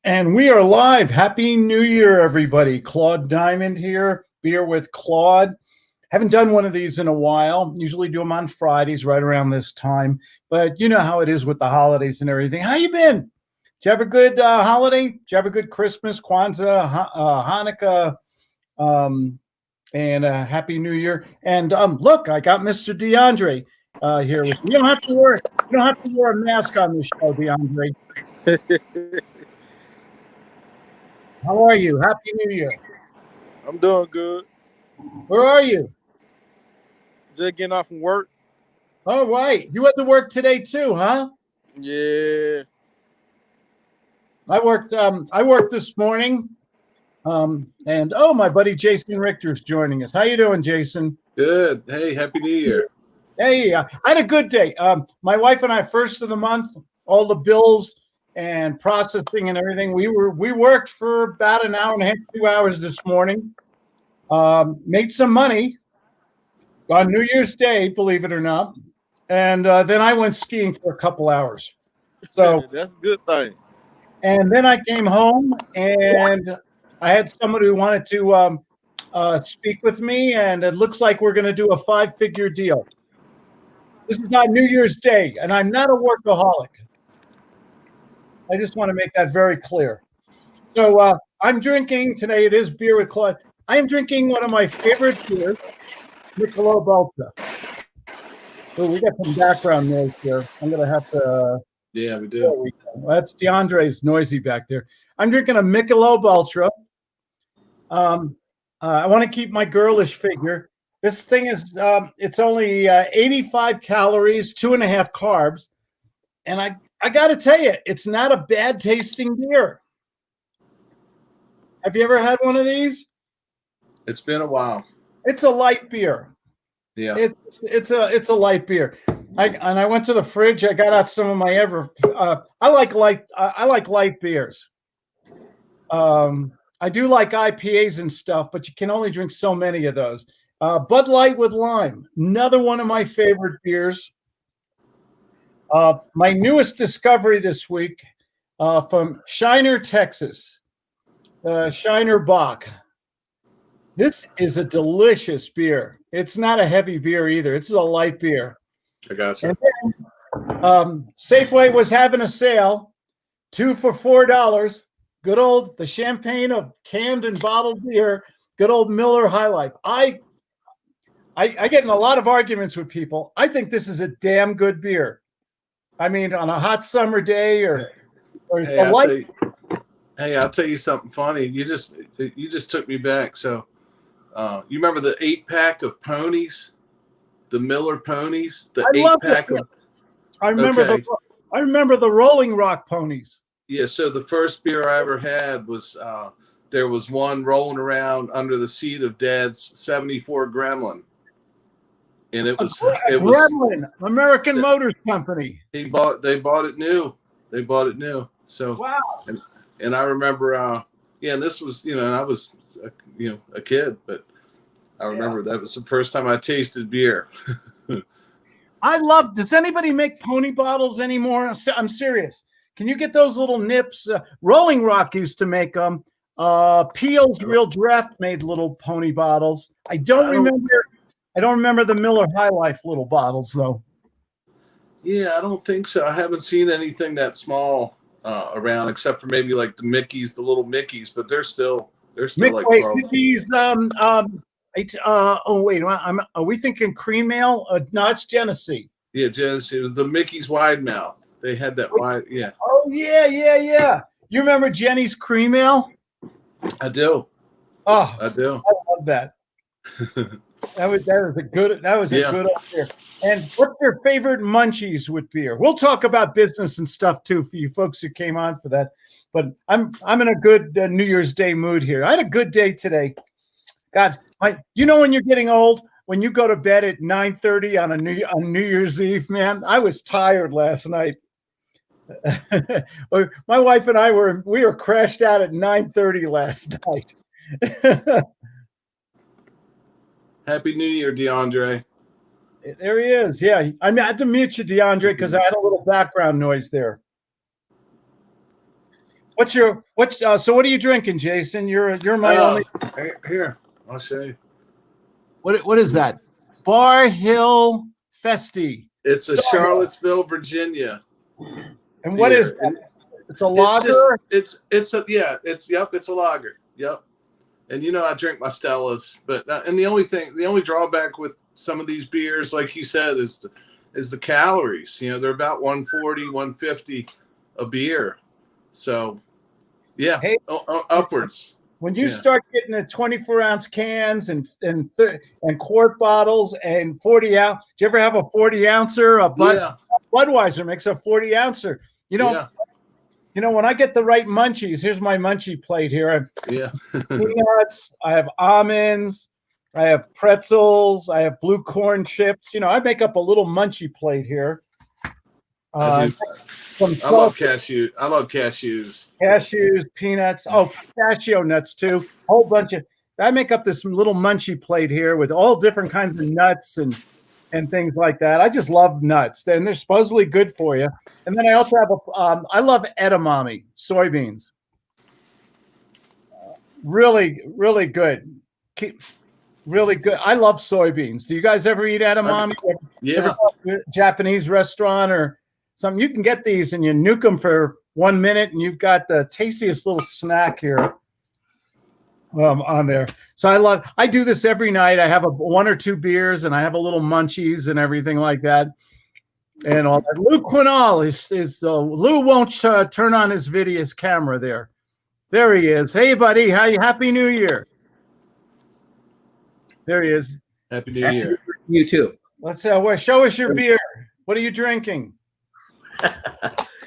And we are live. Happy New Year, everybody. Claude Diamond here, beer with Claude. Haven't done one of these in a while. Usually do them on Fridays right around this time. But you know how it is with the holidays and everything. How you been? Did you have a good holiday? Did you have a good Christmas, Kwanzaa, Hanukkah, um, and Happy New Year? And look, I got Mr. DeAndre here with me. You don't have to wear a mask on this show, DeAndre. How are you? Happy New Year. I'm doing good. Where are you? Just getting off from work. All right. You had to work today too, huh? Yeah. I worked this morning. And my buddy Jason Richter's joining us. How you doing, Jason? Good. Hey, Happy New Year. Hey, I had a good day. My wife and I, first of the month, all the bills and processing and everything. We worked for about an hour and a half, 2 hours this morning. Made some money on New Year's Day, believe it or not. And then I went skiing for a couple hours. So that's a good thing. And then I came home and I had somebody who wanted to speak with me, and it looks like we're going to do a 5-figure deal. This is not New Year's Day, and I'm not a workaholic. I just want to make that very clear. So I'm drinking today. It is beer with Claude. I am drinking one of my favorite beers, Michelob Ultra. Oh, we got some background noise here. I'm going to have to. Yeah, we do. That's DeAndre's noisy back there. I'm drinking a Michelob Ultra. I want to keep my girlish figure. This thing is, it's only 85 calories, 2.5 carbs. And I got to tell you, it's not a bad tasting beer. Have you ever had one of these? It's been a while. It's a light beer. Yeah. It's a light beer. I went to the fridge. I got out some of my I like light beers. I do like IPAs and stuff, but you can only drink so many of those. Bud Light with lime, another one of my favorite beers. My newest discovery this week from Shiner, Texas, Shiner Bock. This is a delicious beer. It's not a heavy beer either. It's a light beer. I got you. Safeway was having a sale, 2 for $4. Good old the champagne of canned and bottled beer. Good old Miller High Life. I get in a lot of arguments with people. I think this is a damn good beer. I mean, on a hot summer day or hey, I'll tell you something funny. You just took me back. So you remember the 8-pack of ponies? The Miller ponies? The 8-pack of I remember the Rolling Rock ponies. Yeah, so the first beer I ever had was there was one rolling around under the seat of Dad's 74 Gremlin. And it was Gremlin, American Motors Company. They bought it new. So wow. And I remember and this was, I was a kid, but I remember that was the first time I tasted beer. Does anybody make pony bottles anymore? I'm serious. Can you get those little nips? Rolling Rock used to make them. Peel's Real Draft made little pony bottles. I don't remember the Miller High Life little bottles though. Yeah, I don't think so. I haven't seen anything that small around, except for maybe like the Mickeys, the little Mickeys, but they're still like 12. Mickey's. Are we thinking cream ale? No, it's Genesee. Yeah, Genesee. The Mickey's wide mouth. They had that wide. Yeah. Oh yeah. You remember Jenny's cream ale? I do. Oh, I do. I love that. That was a good old beer. And what's your favorite munchies with beer? We'll talk about business and stuff too for you folks who came on for that. But I'm in a good New Year's Day mood here. I had a good day today. God, when you're getting old, when you go to bed at 9:30 on New Year's Eve, man, I was tired last night. My wife and I were crashed out at 9:30 last night. Happy New Year, DeAndre. There he is. Yeah, I had to mute you, DeAndre, because I had a little background noise there. So what are you drinking, Jason? You're my only. Here, I'll show you. What is that? Bar Hill Festi. It's a Charlottesville, Virginia. And what is that? It's a lager. It's a lager. Yep. And you know I drink my Stellas, but and the only drawback with some of these beers, like you said, is the calories. You know, they're about 140, 150 a beer. So, yeah, hey, upwards. When you start getting the 24-ounce cans and quart bottles and 40 ounce, do you ever have a 40-ouncer? Budweiser makes a 40-ouncer. You know, when I get the right munchies, here's my munchie plate here. I have peanuts, I have almonds, I have pretzels, I have blue corn chips. You know, I make up a little munchie plate here. I love cashews. Cashews, peanuts. Oh, pistachio nuts too. Whole bunch of. I make up this little munchie plate here with all different kinds of nuts and things like that. I just love nuts, and they're supposedly good for you. And then I also have I love edamame soybeans. Really, really good. Really good. I love soybeans. Do you guys ever eat edamame? Yeah. Japanese restaurant or something? You can get these and you nuke them for 1 minute, and you've got the tastiest little snack here on there. So I do this every night. I have one or two beers, and I have a little munchies and everything like that. And all that. Lou Quinal is Lou won't turn on his camera there. There he is. Hey, buddy. Happy New Year. There he is. Happy New Year. You too. Let's show us your beer. What are you drinking?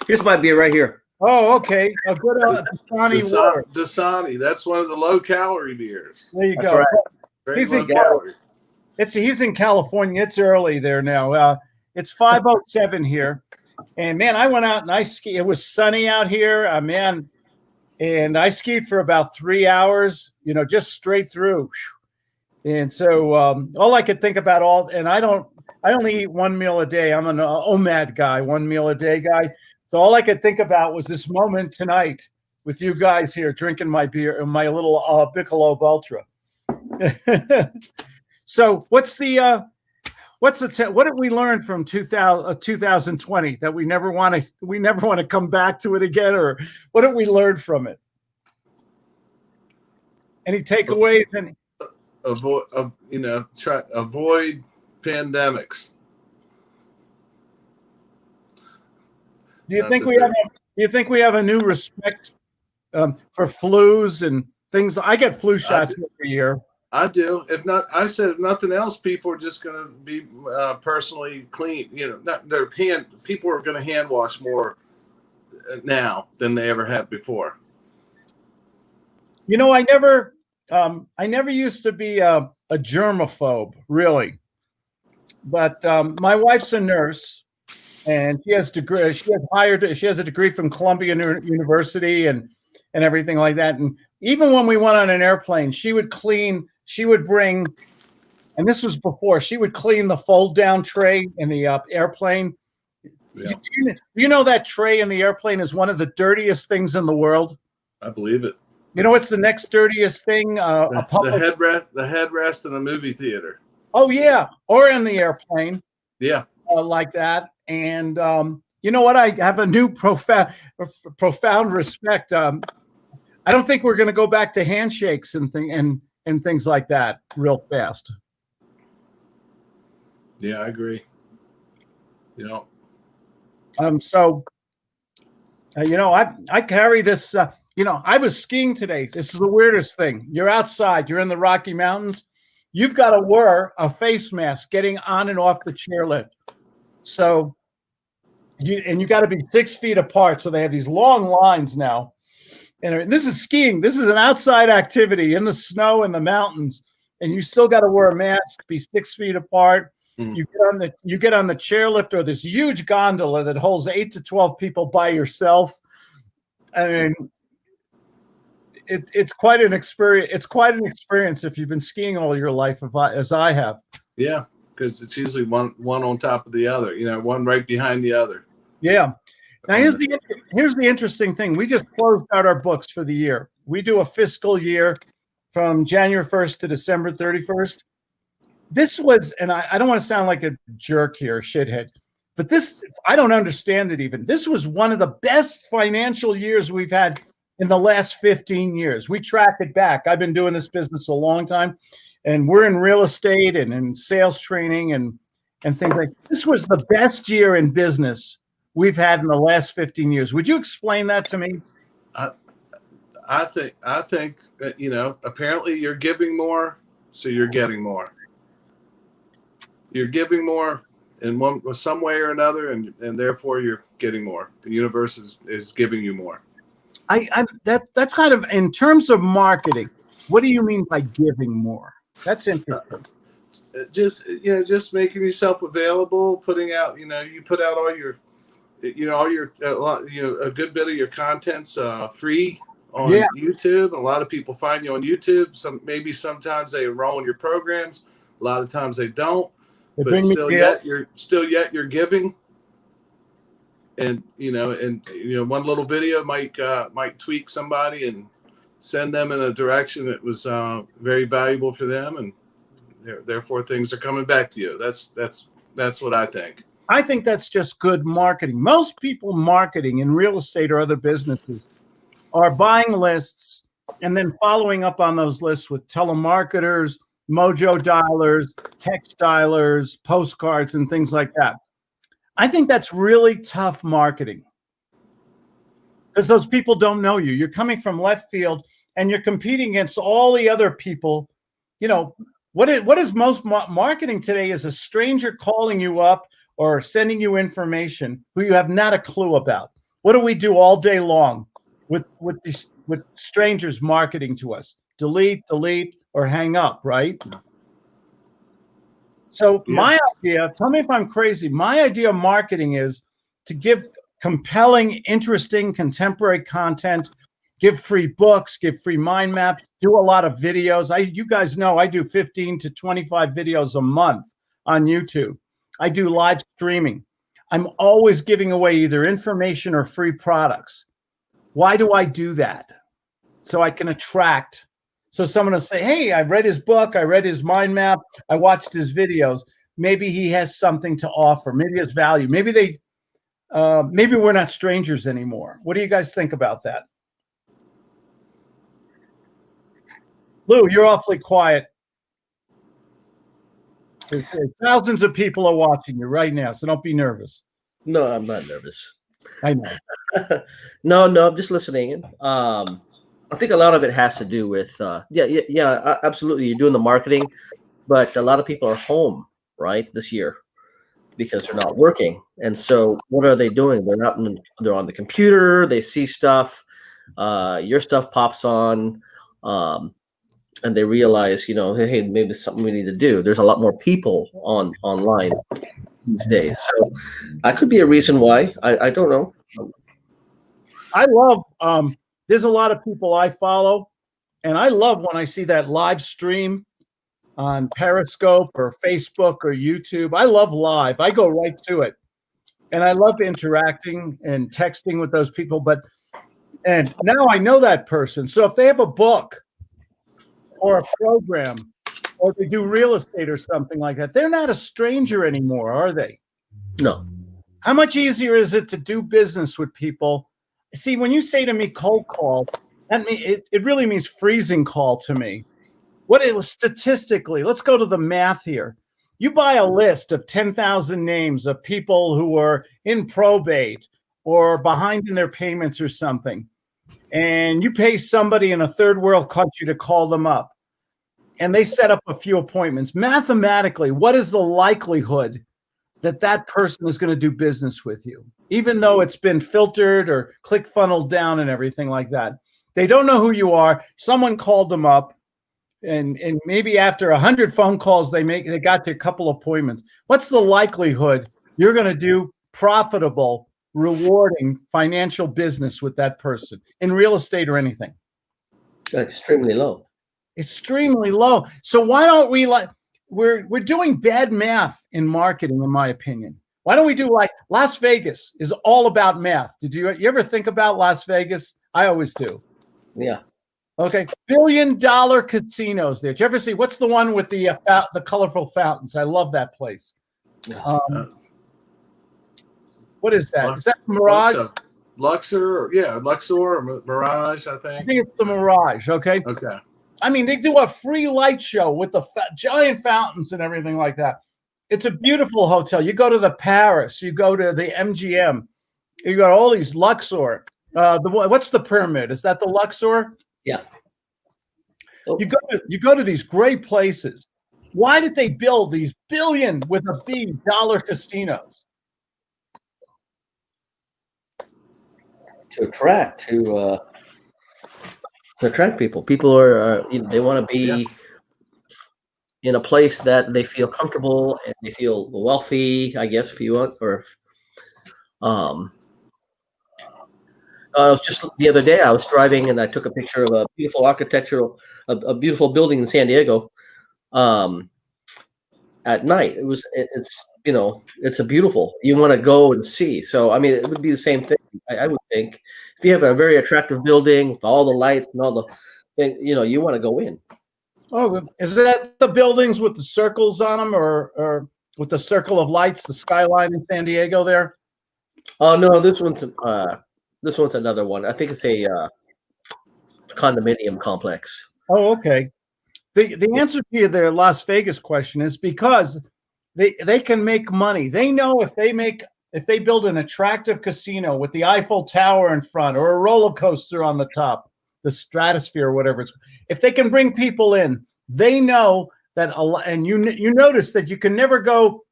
Here's my beer right here. Oh, okay. A good Dasani. That's one of the low-calorie beers. There you go. Right. He's in California. It's early there now. It's 5:07 here, and man, I went out and I skied. It was sunny out here, man, and I skied for about 3 hours. You know, just straight through. And so all I could think about I only eat one meal a day. I'm an OMAD guy, 1 meal a day guy. So all I could think about was this moment tonight with you guys here drinking my beer, my little Michelob Ultra. So what did we learn from 2020 that we never want to come back to it again, or what did we learn from it? Any takeaways? Avoid pandemics. Do you think we have a new respect for flus and things? I get flu shots every year. I do. If nothing else, people are just going to be personally clean. You know, people are going to hand wash more now than they ever have before. You know, I never used to be a germaphobe, really. But my wife's a nurse, and she has a degree from Columbia University and everything like that. And even when we went on an airplane, she would bring, and this was before, she would clean the fold down tray in the airplane. Yeah. You know that tray in the airplane is one of the dirtiest things in the world? I believe it. You know what's the next dirtiest thing? The headrest in a movie theater. Oh yeah, or in the airplane. Yeah, like that. And you know what? I have a new profound respect. I don't think we're going to go back to handshakes and things like that real fast. Yeah, I agree. You know. So, you know, I carry this. You know, I was skiing today. This is the weirdest thing. You're outside. You're in the Rocky Mountains. You've got to wear a face mask getting on and off the chairlift. So, you got to be 6 feet apart. So they have these long lines now. And this is skiing. This is an outside activity in the snow in the mountains, and you still got to wear a mask, be 6 feet apart. Mm. You get on the chairlift or this huge gondola that holds 8 to 12 people by yourself. I mean, it's quite an experience. It's quite an experience if you've been skiing all your life, as I have. Yeah, because it's usually one on top of the other. You know, one right behind the other. Yeah. Now, here's the interesting thing. We just closed out our books for the year. We do a fiscal year from January 1st to December 31st. This was, and I don't want to sound like a jerk here, shithead, but this, I don't understand it even. This was one of the best financial years we've had in the last 15 years. We track it back. I've been doing this business a long time, and we're in real estate and in sales training and things like that. This was the best year in business we've had in the last 15 years. Would you explain that to me? I think that, you know, apparently you're giving more, so you're getting more. You're giving more in some way or another, and therefore you're getting more. The universe is giving you more. That's kind of, in terms of marketing, what do you mean by giving more? That's interesting. Just making yourself available, putting out, you put out all your, a good bit of your content's free on YouTube. A lot of people find you on YouTube. Sometimes they enroll in your programs. A lot of times they don't. But you're giving. And one little video might tweak somebody and send them in a direction that was very valuable for them, and therefore things are coming back to you. That's what I think. I think that's just good marketing. Most people marketing in real estate or other businesses are buying lists and then following up on those lists with telemarketers, mojo dialers, text dialers, postcards, and things like that. I think that's really tough marketing because those people don't know you. You're coming from left field and you're competing against all the other people. What is most marketing today is a stranger calling you up or sending you information who you have not a clue about. What do we do all day long with strangers marketing to us? Delete, or hang up, right? So my idea, tell me if I'm crazy, my idea of marketing is to give compelling, interesting, contemporary content, give free books, give free mind maps, do a lot of videos. You guys know I do 15 to 25 videos a month on YouTube. I do live streaming. I'm always giving away either information or free products. Why do I do that? So I can attract. So someone will say, hey, I read his book. I read his mind map. I watched his videos. Maybe he has something to offer. Maybe it's value. Maybe we're not strangers anymore. What do you guys think about that? Lou, you're awfully quiet. Thousands of people are watching you right now, so don't be nervous. No, I'm not nervous. I know. No, I'm just listening. I think a lot of it has to do with, absolutely. You're doing the marketing, but a lot of people are home, right, this year because they're not working. And so what are they doing? They're on the computer. They see stuff. Your stuff pops on, and they realize, hey, maybe it's something we need to do. There's a lot more people online these days. So that could be a reason why. I don't know. I love there's a lot of people I follow, and I love when I see that live stream on Periscope or Facebook or YouTube. I love live. I go right to it. And I love interacting and texting with those people. And now I know that person. So if they have a book or a program or they do real estate or something like that, they're not a stranger anymore, are they? No. How much easier is it to do business with people? See, when you say to me cold call, that it really means freezing call to me. What it was statistically, let's go to the math here. You buy a list of 10,000 names of people who are in probate or behind in their payments or something, and you pay somebody in a third world country to call them up, and they set up a few appointments. Mathematically, what is the likelihood that that person is going to do business with you, even though it's been filtered or click funneled down and everything like that? They don't know who you are. Someone called them up, and maybe after 100 phone calls, they got to a couple appointments. What's the likelihood you're going to do profitable, rewarding financial business with that person in real estate or anything? Extremely low. Extremely low. So why don't we we're doing bad math in marketing, in my opinion. Why don't we do like Las Vegas is all about math? Did you ever think about Las Vegas? I always do. Yeah. Okay, $1 billion casinos there. Did you ever see what's the one with the colorful fountains? I love that place. What is that? Is that Mirage? Luxor, Luxor or Mirage, I think. I think it's the Mirage. Okay. Okay. I mean, they do a free light show with the giant fountains and everything like that. It's a beautiful hotel. You go to the Paris, you go to the MGM, you got all these Luxor. What's the pyramid? Is that the Luxor? Yeah. Oh. You go to these great places. Why did they build these billion with a B dollar casinos? To attract people. People are they want to be in a place that they feel comfortable and they feel wealthy, I guess, if you want. Or it was just the other day I was driving and I took a picture of a beautiful a beautiful building in San Diego at night. It's a beautiful, you want to go and see. So, I mean, it would be the same thing, I would think. If you have a very attractive building with all the lights and all the thing, you want to go in. Oh, is that the buildings with the circles on them or with the circle of lights, the skyline in San Diego there? Oh, no, this one's another one. I think it's a condominium complex. Oh, okay. The answer to the Las Vegas question is because they can make money. They know if they build an attractive casino with the Eiffel Tower in front or a roller coaster on the top, the stratosphere, or whatever it's, if they can bring people in, they know that and you notice that you can never go.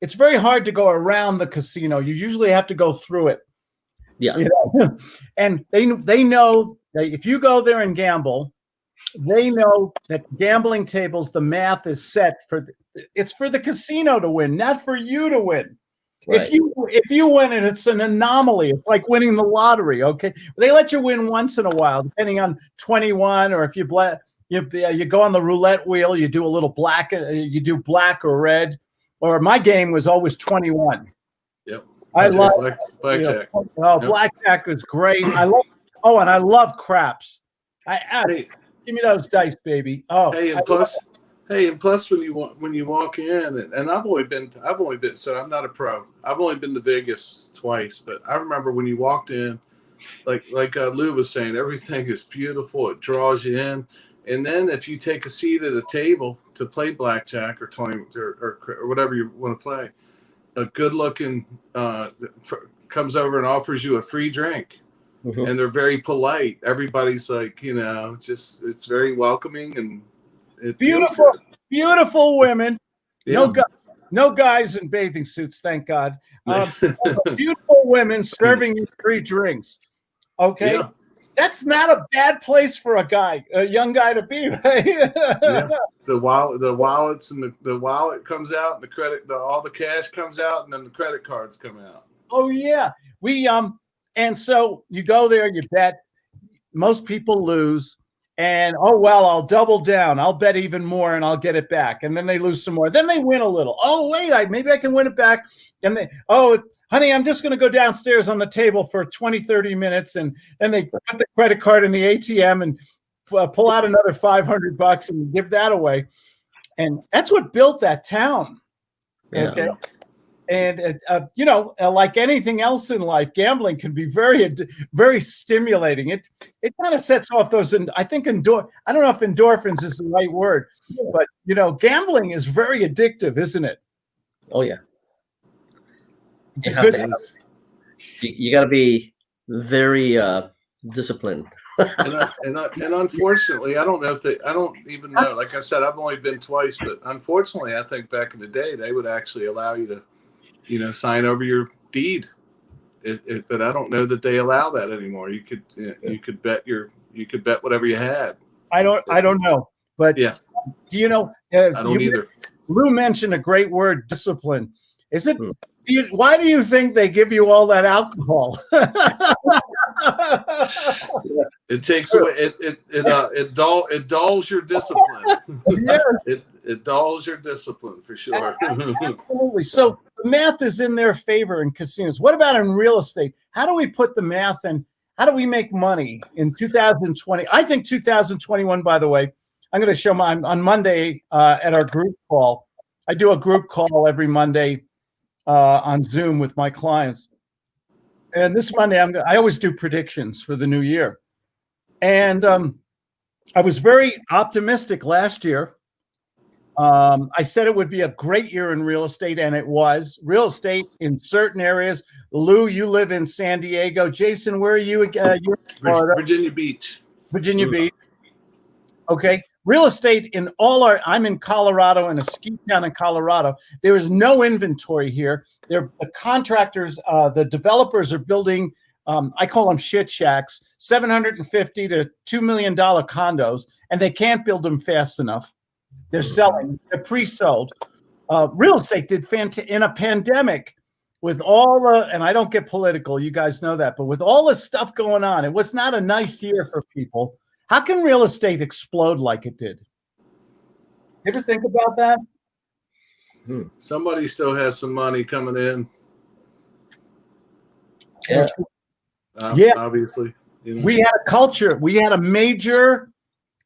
It's very hard to go around the casino. You usually have to go through it. Yeah. And they know that if you go there and gamble, they know that gambling tables, the math is set it's for the casino to win, not for you to win. Right. If you win it, it's an anomaly. It's like winning the lottery. Okay, they let you win once in a while, depending on 21, or if you go on the roulette wheel, you do a little black, you do black or red. Or my game was always 21. Yep. I love blackjack. Blackjack was great. I love craps. Give me those dice, baby. Oh, and plus when you walk in, and I've only been, so I'm not a pro. I've only been to Vegas twice, but I remember when you walked in, like Lou was saying, everything is beautiful. It draws you in, and then if you take a seat at a table to play blackjack or 20 or whatever you want to play, a good-looking comes over and offers you a free drink. Mm-hmm. And they're very polite. Everybody's like, it's very welcoming and beautiful women. Yeah. No guys in bathing suits, thank God. Beautiful women serving you free drinks. Okay, that's not a bad place for a young guy to be, right? Yeah. The wallets and the wallet comes out, and all the cash comes out, and then the credit cards come out. Oh yeah, and so you go there, you bet. Most people lose. And, I'll double down. I'll bet even more and I'll get it back. And then they lose some more. Then they win a little. Oh, wait, maybe I can win it back. And honey, I'm just going to go downstairs on the table for 20, 30 minutes. And then they put the credit card in the ATM and pull out another $500 and give that away. And that's what built that town. Yeah. Okay. And, like anything else in life, gambling can be very, very stimulating. It kind of sets off those, I think, I don't know if endorphins is the right word, but, gambling is very addictive, isn't it? Oh, yeah. You got to be very disciplined. and unfortunately, I don't even know. Like I said, I've only been twice, but unfortunately, I think back in the day, they would actually allow you to sign over your deed. But I don't know that they allow that anymore. You could bet whatever you had. I don't know, but yeah. Do you know? I don't either. Lou mentioned a great word, discipline. Is it? Why do you think they give you all that alcohol? It takes away. It dulls your discipline. Yeah. It dulls your discipline for sure. Absolutely. So the math is in their favor in casinos. What about in real estate? How do we put the math in? How do we make money in 2020? I think 2021, by the way, I'm going to show on Monday at our group call. I do a group call every Monday on Zoom with my clients. And this Monday, I always do predictions for the new year. And I was very optimistic last year. I said it would be a great year in real estate, and it was. Real estate in certain areas. Lou, you live in San Diego. Jason, where are you? You're in Florida. Virginia Beach. Virginia Beach. Okay. Real estate in I'm in Colorado, in a ski town in Colorado. There is no inventory here. The contractors, the developers are building, I call them shit shacks, $750 to $2 million condos, and they can't build them fast enough. They're selling, they're pre-sold. Real estate did fantastic in a pandemic with all the, and I don't get political, you guys know that, but with all this stuff going on, it was not a nice year for people. How can real estate explode like it did? You ever think about that? Somebody still has some money coming in. Yeah. Obviously. You know. We had a culture. We had a major,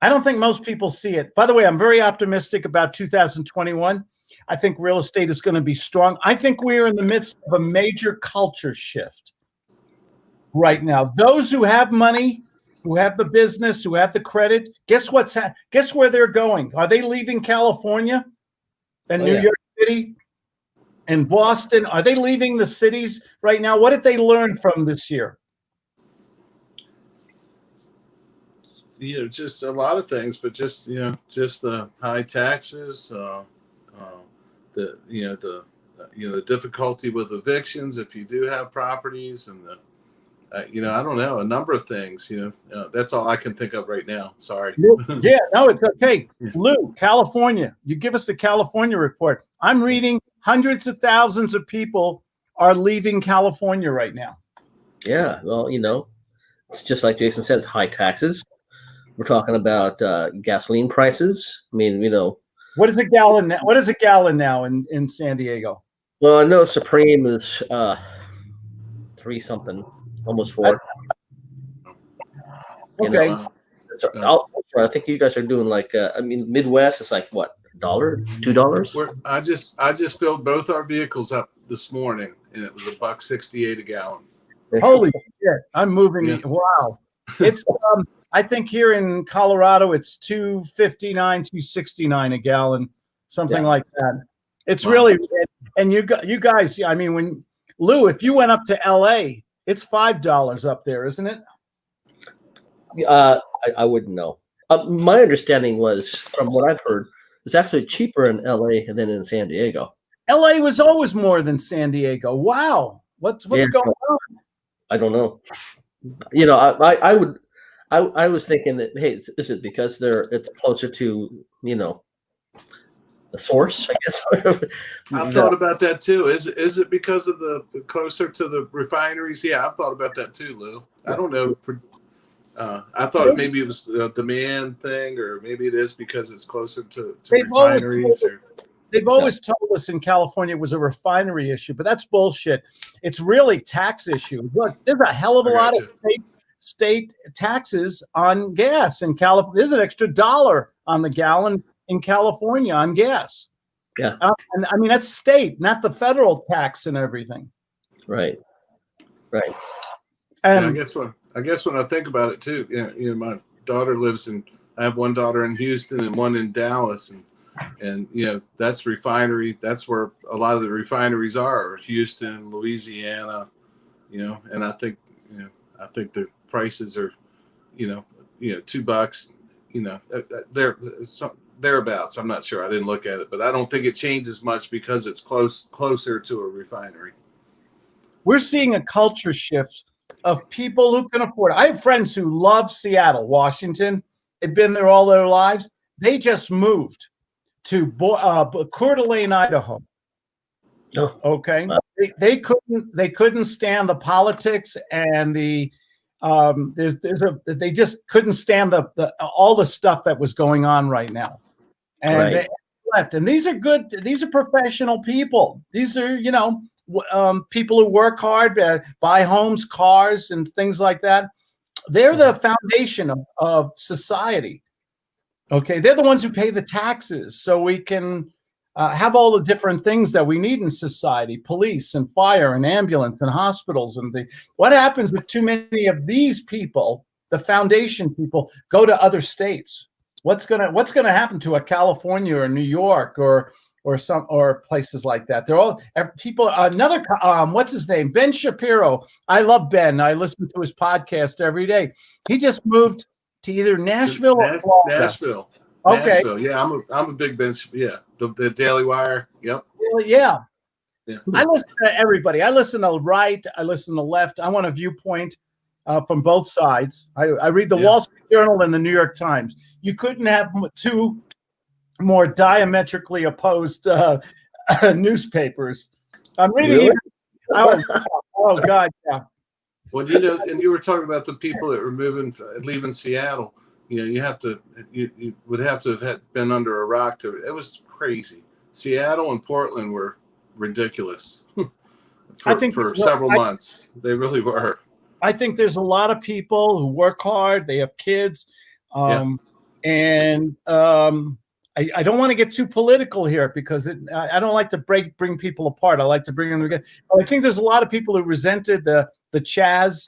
I don't think most people see it. By the way, I'm very optimistic about 2021. I think real estate is going to be strong. I think we're in the midst of a major culture shift right now. Those who have money, who have the business, who have the credit, guess where they're going? Are they leaving California and New York City and Boston? Are they leaving the cities right now? What did they learn from this year? Just a lot of things, but just the high taxes, the difficulty with evictions if you do have properties, and I don't know, a number of things. That's all I can think of right now. Sorry. Yeah, no, it's okay. Lou, California. You give us the California report. I'm reading hundreds of thousands of people are leaving California right now. Yeah, well, it's just like Jason says, high taxes. We're talking about gasoline prices. I mean, what is a gallon now? What is a gallon now in San Diego? Well, I know Supreme is 3 something, almost 4. Okay. I think you guys are doing like Midwest is like what, $1, $2? I just filled both our vehicles up this morning, and it was $1.68 a gallon. Holy shit! I'm moving. Yeah. Wow. It's I think here in Colorado it's $2.59, $2.69 a gallon, something like that. It's really, and you guys. I mean, when Lou, if you went up to LA, it's $5 up there, isn't it? I wouldn't know. My understanding was, from what I've heard, it's actually cheaper in LA than in San Diego. LA was always more than San Diego. Wow, what's going on? I don't know. I was thinking that, hey, is it because it's closer to the source? I guess. I've thought about that too. Is it because of the closer to the refineries? Yeah, I've thought about that too, Lou. I don't know. I thought maybe it was a demand thing, or maybe it is because it's closer to refineries. They've always told us in California it was a refinery issue, but that's bullshit. It's really tax issue. Look, there's a hell of a lot of state taxes on gas in California. There's an extra $1 on the gallon in California on gas. Yeah, and I mean that's state, not the federal tax and everything. Right. And I guess when I think about it too, my daughter lives in. I have one daughter in Houston and one in Dallas, and that's refinery. That's where a lot of the refineries are, Houston, Louisiana, and I think the prices are, $2, they're thereabouts. I'm not sure. I didn't look at it, but I don't think it changes much because it's closer to a refinery. We're seeing a culture shift of people who can afford it. I have friends who love Seattle, Washington. They've been there all their lives. They just moved to Coeur d'Alene, Idaho. Oh. Okay, they couldn't stand the politics and the they just couldn't stand the all the stuff that was going on right now, and left, and these are good. These are professional people. These are, people who work hard, buy homes, cars, and things like that. They're the foundation of society. Okay, they're the ones who pay the taxes, so we can have all the different things that we need in society: police and fire and ambulance and hospitals. And what happens if too many of these people, the foundation people, go to other states? What's gonna happen to a California or New York or places like that? They're all people. Another what's his name? Ben Shapiro. I love Ben. I listen to his podcast every day. He just moved to either Nashville or Florida. Nashville. Okay. Nashville. Yeah, I'm a big Ben. Yeah, the Daily Wire. Yep. Yeah. Yeah. I listen to everybody. I listen to right. I listen to left. I want a viewpoint from both sides. I read the Wall Street Journal and the New York Times. You couldn't have two more diametrically opposed newspapers. I'm reading. Really? Oh God, yeah. Well, and you were talking about the people that were leaving Seattle. You would have to have been under a rock it was crazy. Seattle and Portland were ridiculous for several months. They really were. I think there's a lot of people who work hard. They have kids, and I don't want to get too political here because I don't like to bring people apart. I like to bring them together. I think there's a lot of people who resented the Chaz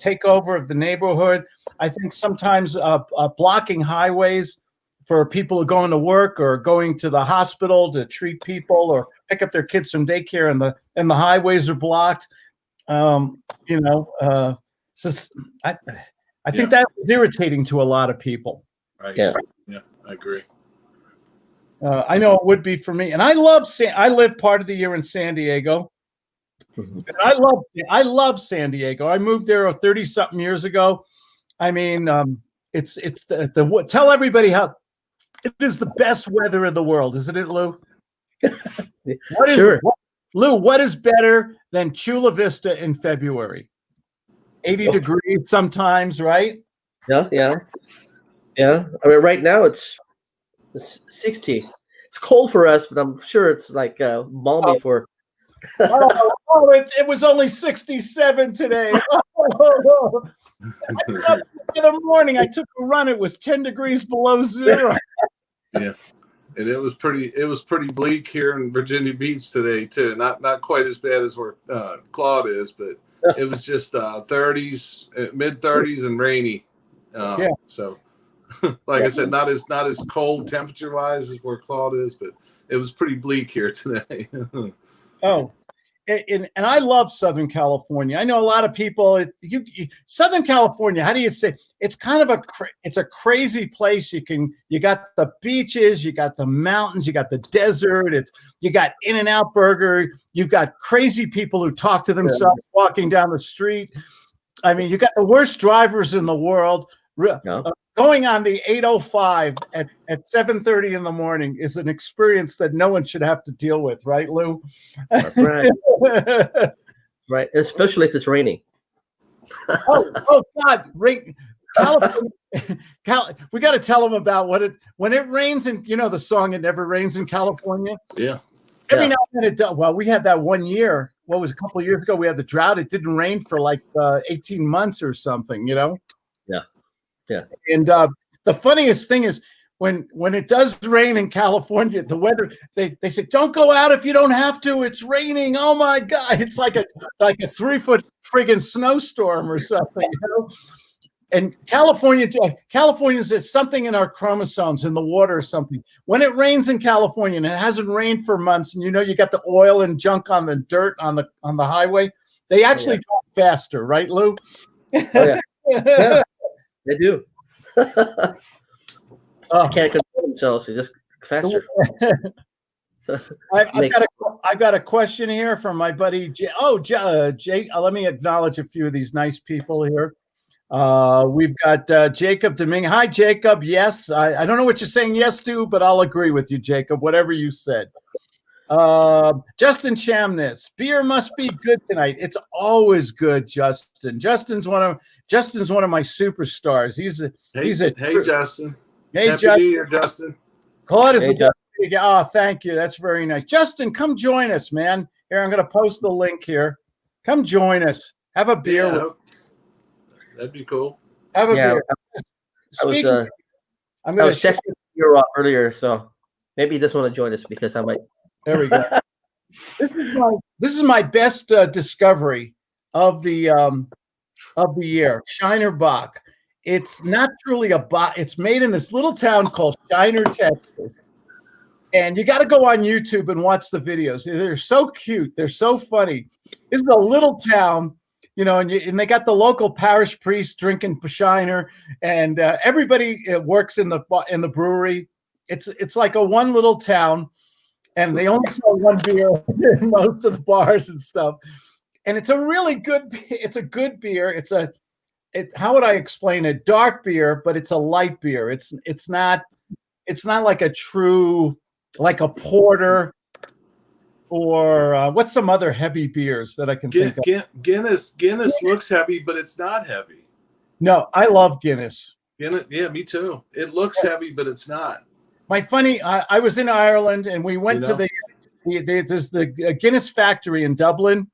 takeover of the neighborhood. I think sometimes blocking highways for people who are going to work or going to the hospital to treat people or pick up their kids from daycare and the highways are blocked. I think that was irritating to a lot of people. Right. Yeah, I agree. I know it would be for me, and I live part of the year in San Diego. Mm-hmm. I love San Diego. I moved there 30-something years ago. I mean, it's tell everybody how it is the best weather in the world, isn't it, Lou? Sure. Lou, what is better than Chula Vista in February? 80 degrees sometimes, right? Yeah. I mean, right now it's 60. It's cold for us, but I'm sure it's like balmy for. It was only 67 today. The other morning, I took a run. It was 10 degrees below zero. Yeah, and it was pretty bleak here in Virginia Beach today too. Not quite as bad as where Claude is, but it was just 30s, mid 30s, and rainy. So, like I said, not as cold temperature wise as where Claude is, but it was pretty bleak here today. And I love Southern California. I know a lot of people. Southern California. How do you say? It's kind of a crazy place. You got the beaches, you got the mountains, you got the desert. You got In-N-Out Burger. You've got crazy people who talk to themselves walking down the street. I mean, you got the worst drivers in the world. Going on the 805 at 7:30 in the morning is an experience that no one should have to deal with, right, Lou? Right. Right. Especially if it's raining. oh God, rain. California, we got to tell them about when it rains, and the song "It Never Rains in California." Yeah. Every now and then it does. Well, we had that one year. What was a couple of years ago? We had the drought. It didn't rain for like 18 months or something. Yeah. Yeah. And the funniest thing is when it does rain in California, the weather, they say, don't go out if you don't have to. It's raining. Oh my God. It's like a 3-foot friggin' snowstorm or something. And California says something in our chromosomes in the water or something. When it rains in California and it hasn't rained for months, and you got the oil and junk on the dirt on the highway, they actually drive faster, right, Lou? Oh, yeah. They do. They can't control themselves. They just faster. I've got a question here from my buddy Jake. Jake. Let me acknowledge a few of these nice people here. We've got Jacob Dominguez. Hi, Jacob. Yes, I don't know what you're saying yes to, but I'll agree with you, Jacob. Whatever you said. Justin Chamness, beer must be good tonight. It's always good, Justin. Justin's one of my superstars. Hey, Justin. Hey, Happy New Year, Justin. Claude is Oh, thank you. That's very nice. Justin, come join us, man. Here, I'm going to post the link here. Come join us. Have a beer. Yeah, that'd be cool. Have a Yeah, beer. I was texting you off earlier, so maybe this one will join us because I might. There we go. This is my best discovery of the year. Shiner Bock. It's not truly a Bock. It's made in this little town called Shiner, Texas. And you got to go on YouTube and watch the videos. They're so cute. They're so funny. This is a little town, you know, and they got the local parish priest drinking Shiner, and everybody works in the brewery. It's like a one little town, and they only sell one beer in most of the bars and stuff. And it's a really good. It's a good beer. How would I explain it? Dark beer, but it's a light beer. It's not like a true, like a porter, or what's some other heavy beers that I can think of? Guinness looks heavy, but it's not heavy. No, I love Guinness. Guinness, yeah, me too. It looks heavy, but it's not. I was in Ireland, and we went to the Guinness factory in Dublin,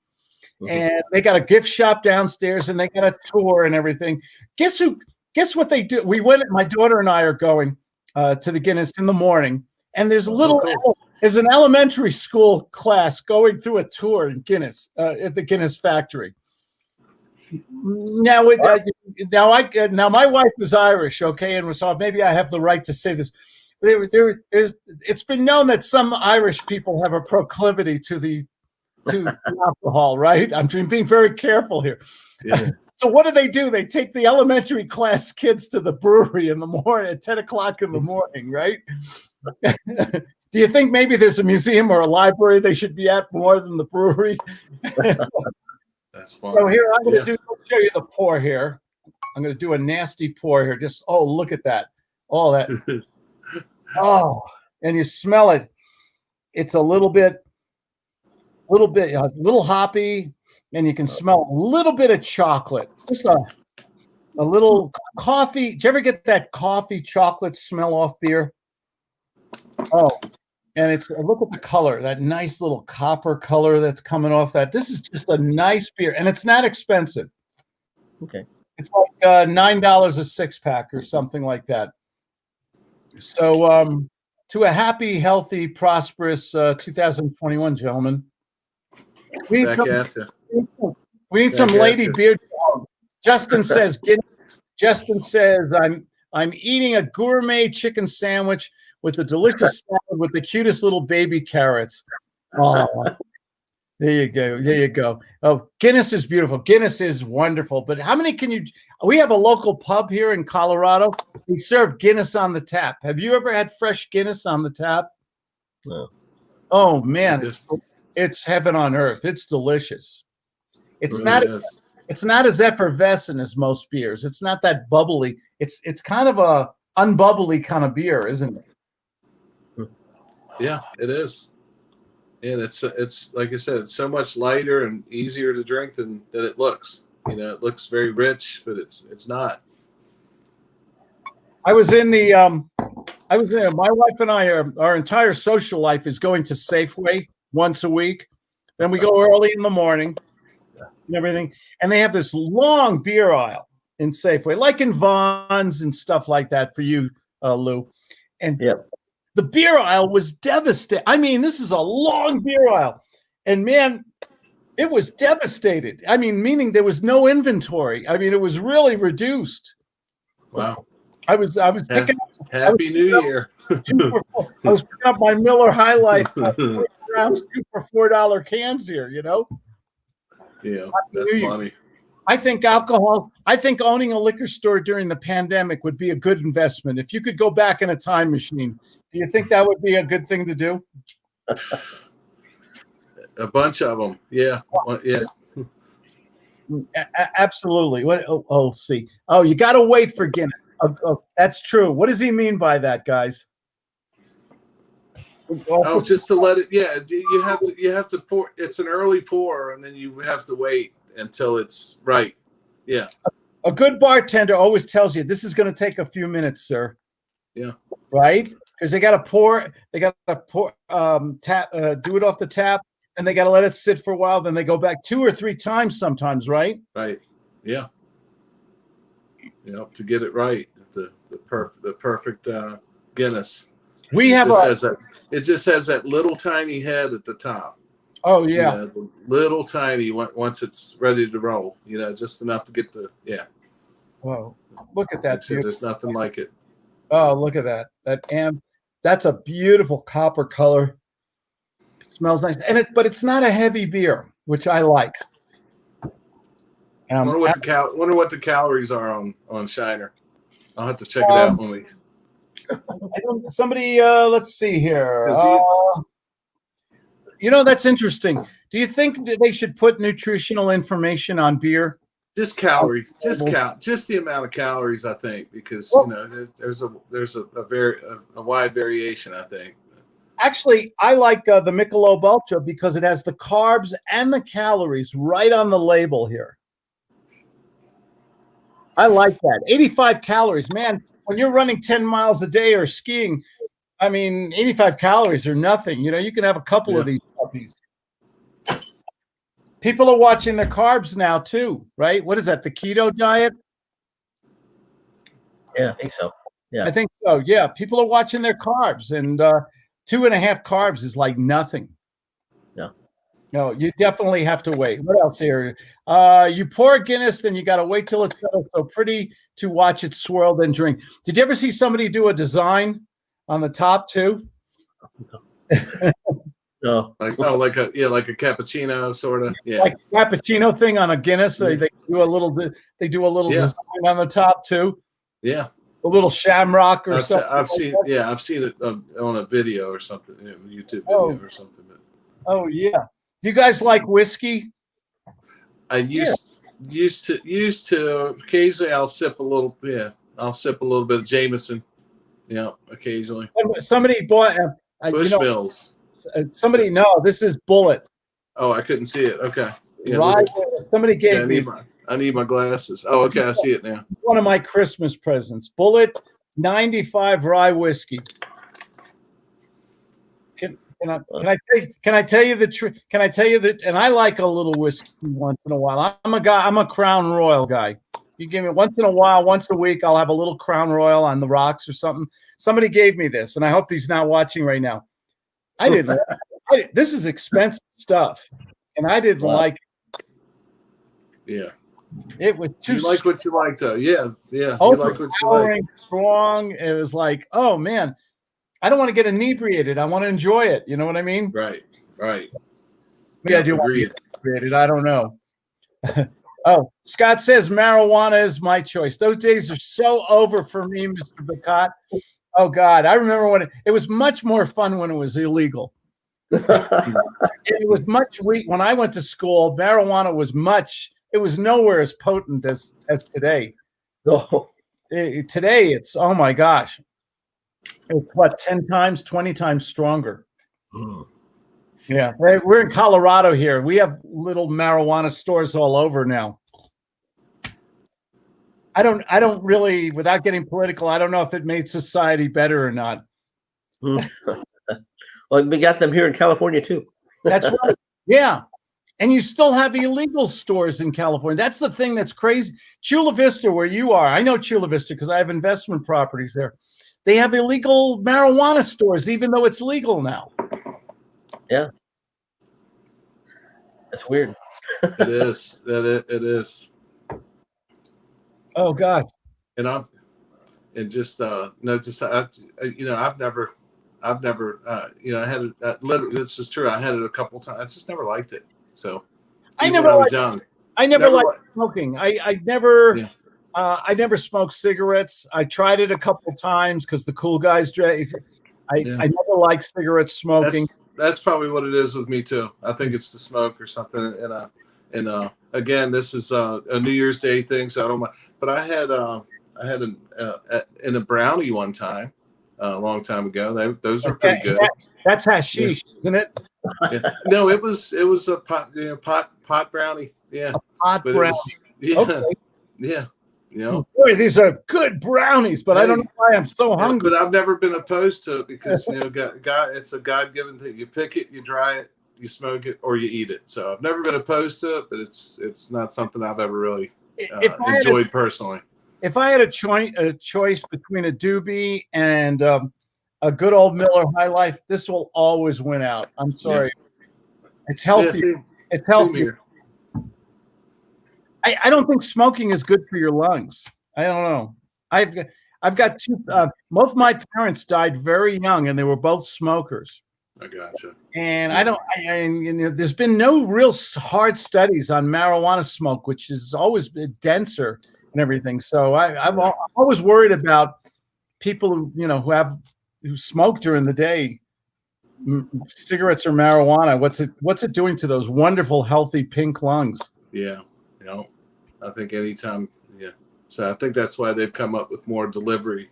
and they got a gift shop downstairs, and they got a tour and everything. Guess what they do? We went. My daughter and I are going to the Guinness in the morning, and there's an elementary school class going through a tour in Guinness at the Guinness factory. Now my wife is Irish, okay, and so maybe I have the right to say this. It's been known that some Irish people have a proclivity to alcohol, right? I'm being very careful here. Yeah. So what do? They take the elementary class kids to the brewery in the morning at 10 o'clock in the morning, right? Do you think maybe there's a museum or a library they should be at more than the brewery? That's fun. So here I'm going to show you the pour here. I'm going to do a nasty pour here. Just look at that. All that. And you smell it. It's a little hoppy, and you can smell a little bit of chocolate. Just a little coffee. Did you ever get that coffee chocolate smell off beer? Oh, and look at the color, that nice little copper color that's coming off that. This is just a nice beer, and it's not expensive. Okay. It's like $9 a six-pack or something like that. So to a happy, healthy, prosperous 2021, gentlemen. We need some lady beer. Justin says, I'm eating a gourmet chicken sandwich with a delicious salad with the cutest little baby carrots. Oh, there you go. Oh, Guinness is beautiful. Guinness is wonderful. But how many we have a local pub here in Colorado. We serve Guinness on the tap. Have you ever had fresh Guinness on the tap? No. Oh, man. It's heaven on earth. It's delicious. It's not as effervescent as most beers. It's not that bubbly. It's kind of a unbubbly kind of beer, isn't it? Yeah, it is. And it's like I said, it's so much lighter and easier to drink than it looks. You know, it looks very rich, but it's not. My wife and I our entire social life is going to Safeway once a week. Then we go early in the morning and everything. And they have this long beer aisle in Safeway, like in Vons and stuff like that for you, Lou. And the beer aisle was devastated. I mean, this is a long beer aisle. And man, it was devastated. I mean, meaning there was no inventory. I mean, it was really reduced. Wow. I was picking up Happy New Year. I was picking up my Miller High Life rounds, 2 for $4 cans here, you know? Yeah, that's funny. I think owning a liquor store during the pandemic would be a good investment. If you could go back in a time machine, do you think that would be a good thing to do? A bunch of them. Yeah. Yeah. Absolutely. Let's see. Oh, you got to wait for Guinness. That's true. What does he mean by that, guys? Oh, just to let it. Yeah, you have to pour. It's an early pour, and then you have to wait until it's right. Yeah. A good bartender always tells you this is going to take a few minutes, sir. Yeah. Right? because they got to pour, tap, do it off the tap, and they got to let it sit for a while. Then they go back 2 or 3 times sometimes, right? Right. Yeah. To get it right, the perfect Guinness. We have it just has that little tiny head at the top. Oh yeah, the little tiny once it's ready to roll. Just enough to get Whoa, look at that! There's nothing like it. Oh, look at that! That's a beautiful copper color. It smells nice, but it's not a heavy beer, which I like. Wonder what the calories are on Shiner. I'll have to check it out when we. Somebody, let's see here. That's interesting. Do you think they should put nutritional information on beer? Just calories, just the amount of calories, I think, because there's a wide variation, I think. Actually, I like the Michelob Ultra because it has the carbs and the calories right on the label here. I like that. 85 calories, man. When you're running 10 miles a day or skiing, 85 calories are nothing. You can have a couple of these puppies. People are watching their carbs now too, right? What is that? The keto diet? Yeah, I think so. Yeah, I think so. Yeah, people are watching their carbs, and 2.5 carbs is like nothing. No, you definitely have to wait. What else here? You pour a Guinness, then you got to wait till it's so pretty to watch it swirl, then drink. Did you ever see somebody do a design on the top too? No. Like a cappuccino sort of. Yeah. Like a cappuccino thing on a Guinness. They do a little design on the top too. Yeah. A little shamrock or something. I've seen it on a video or something, YouTube video or something. But. Oh yeah. Do you guys like whiskey? I used to occasionally I'll sip a little bit of Jameson. Yeah, occasionally. Somebody bought Bushmills. This is Bullet. Oh, I couldn't see it. Okay. Yeah, Rye, somebody gave me. I need my glasses. Oh, okay, I see it now. One of my Christmas presents. Bullet 95 rye whiskey. Can I tell you the truth? Can I tell you that? And I like a little whiskey once in a while. I'm a Crown Royal guy. You give me once in a while, once a week, I'll have a little Crown Royal on the rocks or something. Somebody gave me this, and I hope he's not watching right now. I didn't. This is expensive stuff, and I didn't like it. Yeah. It was too. You like what you like, though. Yeah. You like what you like. Strong. It was like, oh man. I don't want to get inebriated. I want to enjoy it. You know what I mean? Right. Maybe I do want to get inebriated. I don't know. Oh, Scott says marijuana is my choice. Those days are so over for me, Mr. Bacot. Oh, God. I remember when it was much more fun when it was illegal. It was when I went to school, marijuana was it was nowhere as potent as today. No. Today, it's, oh, my gosh. It's what, 10 times, 20 times stronger. Yeah, we're in Colorado here. We have little marijuana stores all over now. I don't really, without getting political, I don't know if it made society better or not. Well, we got them here in California too. That's right. Yeah. And you still have illegal stores in California. That's the thing that's crazy. Chula Vista, where you are, I know Chula Vista because I have investment properties there. They have illegal marijuana stores, even though it's legal now. Yeah. That's weird. It is. It is. Oh God. And I've never, I had it. Literally, this is true. I had it a couple times. I just never liked it. So I never liked smoking. I never smoked cigarettes. I tried it a couple times because the cool guys drank. I never liked cigarettes, smoking. That's probably what it is with me too. I think it's the smoke or something. And again, this is a New Year's Day thing, so I don't mind. But I had in a brownie one time, a long time ago. Those are pretty good. That's hashish, isn't it? Yeah. No, it was a pot brownie. Yeah, a pot brownie. Yeah. Okay. Yeah. You know, Boy, these are good brownies, but I don't know why I'm so hungry. But I've never been opposed to it because God, it's a God-given thing. You pick it, you dry it, you smoke it, or you eat it. So I've never been opposed to it, but it's not something I've ever really enjoyed personally. If I had a choice between a doobie and a good old Miller High Life, this will always win out. I'm sorry. It's healthy. It's healthy. I don't think smoking is good for your lungs. I don't know. I've got two. Both of my parents died very young, and they were both smokers. I gotcha. And there's been no real hard studies on marijuana smoke, which is always been denser and everything. So I'm always worried about people who smoke during the day, cigarettes or marijuana. What's it doing to those wonderful, healthy pink lungs? Yeah. I think anytime, So I think that's why they've come up with more delivery.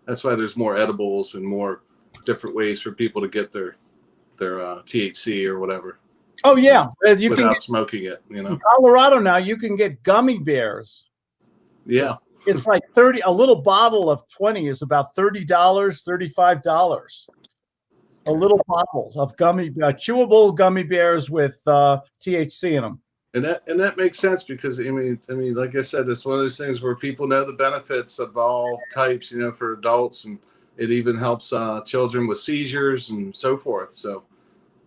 That's why there's more edibles and more different ways for people to get their THC or whatever. Oh yeah, without smoking it. In Colorado now, you can get gummy bears. Yeah, it's like 30. A little bottle of 20 is about $30, $35. A little bottle of chewable gummy bears with THC in them. And that makes sense because I mean, like I said, it's one of those things where people know the benefits of all types, for adults, and it even helps children with seizures and so forth. So,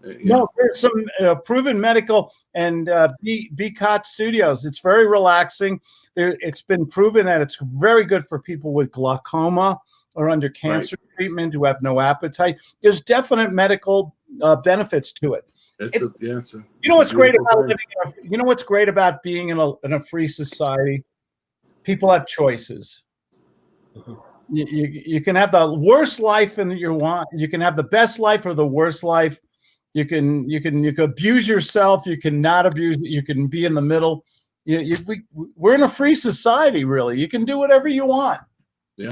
there's some proven medical and BCOT studios. It's very relaxing. It's been proven that it's very good for people with glaucoma or under cancer treatment who have no appetite. There's definite medical benefits to it. What's great about what's great about being in a free society? People have choices. You can have the worst life you can have the best life or the worst life. You can abuse yourself. You can not abuse it. You can be in the middle. We're in a free society, really. You can do whatever you want. Yeah.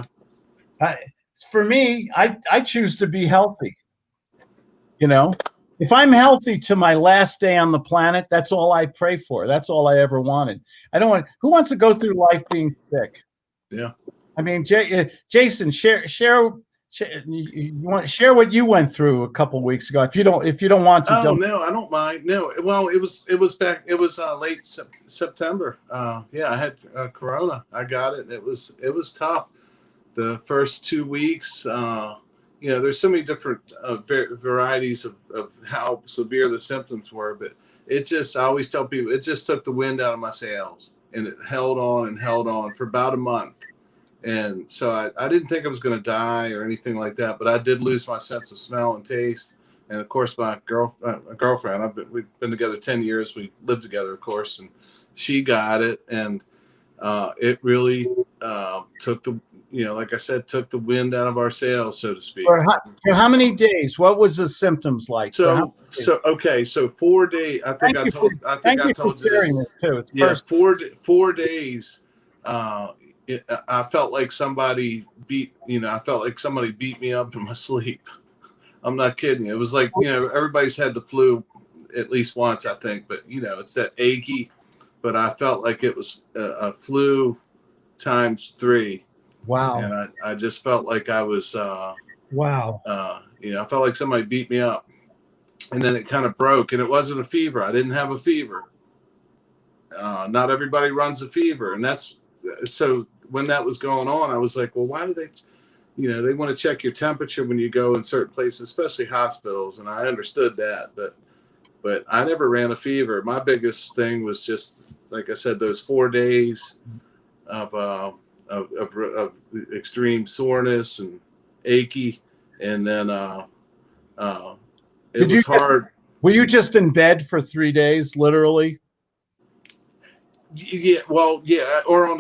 For me, I choose to be healthy. If I'm healthy to my last day on the planet, that's all I pray for. That's all I ever wanted. Who wants to go through life being sick? Yeah. I mean, Jason, share what you went through a couple of weeks ago. If you don't want to. Oh no, I don't mind. No, well, it was late September. I had Corona. I got it. It was tough. The first 2 weeks. There's so many different varieties of how severe the symptoms were, but I always tell people, it just took the wind out of my sails, and it held on for about a month. And so I didn't think I was going to die or anything like that, but I did lose my sense of smell and taste. And of course, my girlfriend, we've been together 10 years. We lived together, of course, and she got it. And it really took like I said, took the wind out of our sails, so to speak. For how many days? What was the symptoms like? So 4 days. I think I told you this. Too. Yeah, 4 days. I felt like somebody beat me up in my sleep. I'm not kidding you. It was like, everybody's had the flu at least once, I think, but it's that achy, but I felt like it was a flu times 3. Wow. And I just felt like I was, wow. I felt like somebody beat me up, and then it kind of broke, and it wasn't a fever. I didn't have a fever. Not everybody runs a fever. And so when that was going on, I was like, well, why do they, they want to check your temperature when you go in certain places, especially hospitals. And I understood that, but I never ran a fever. My biggest thing was just, like I said, those 4 days of extreme soreness and achy, and then it was hard. Were you just in bed for 3 days, literally? Yeah, well, yeah, or out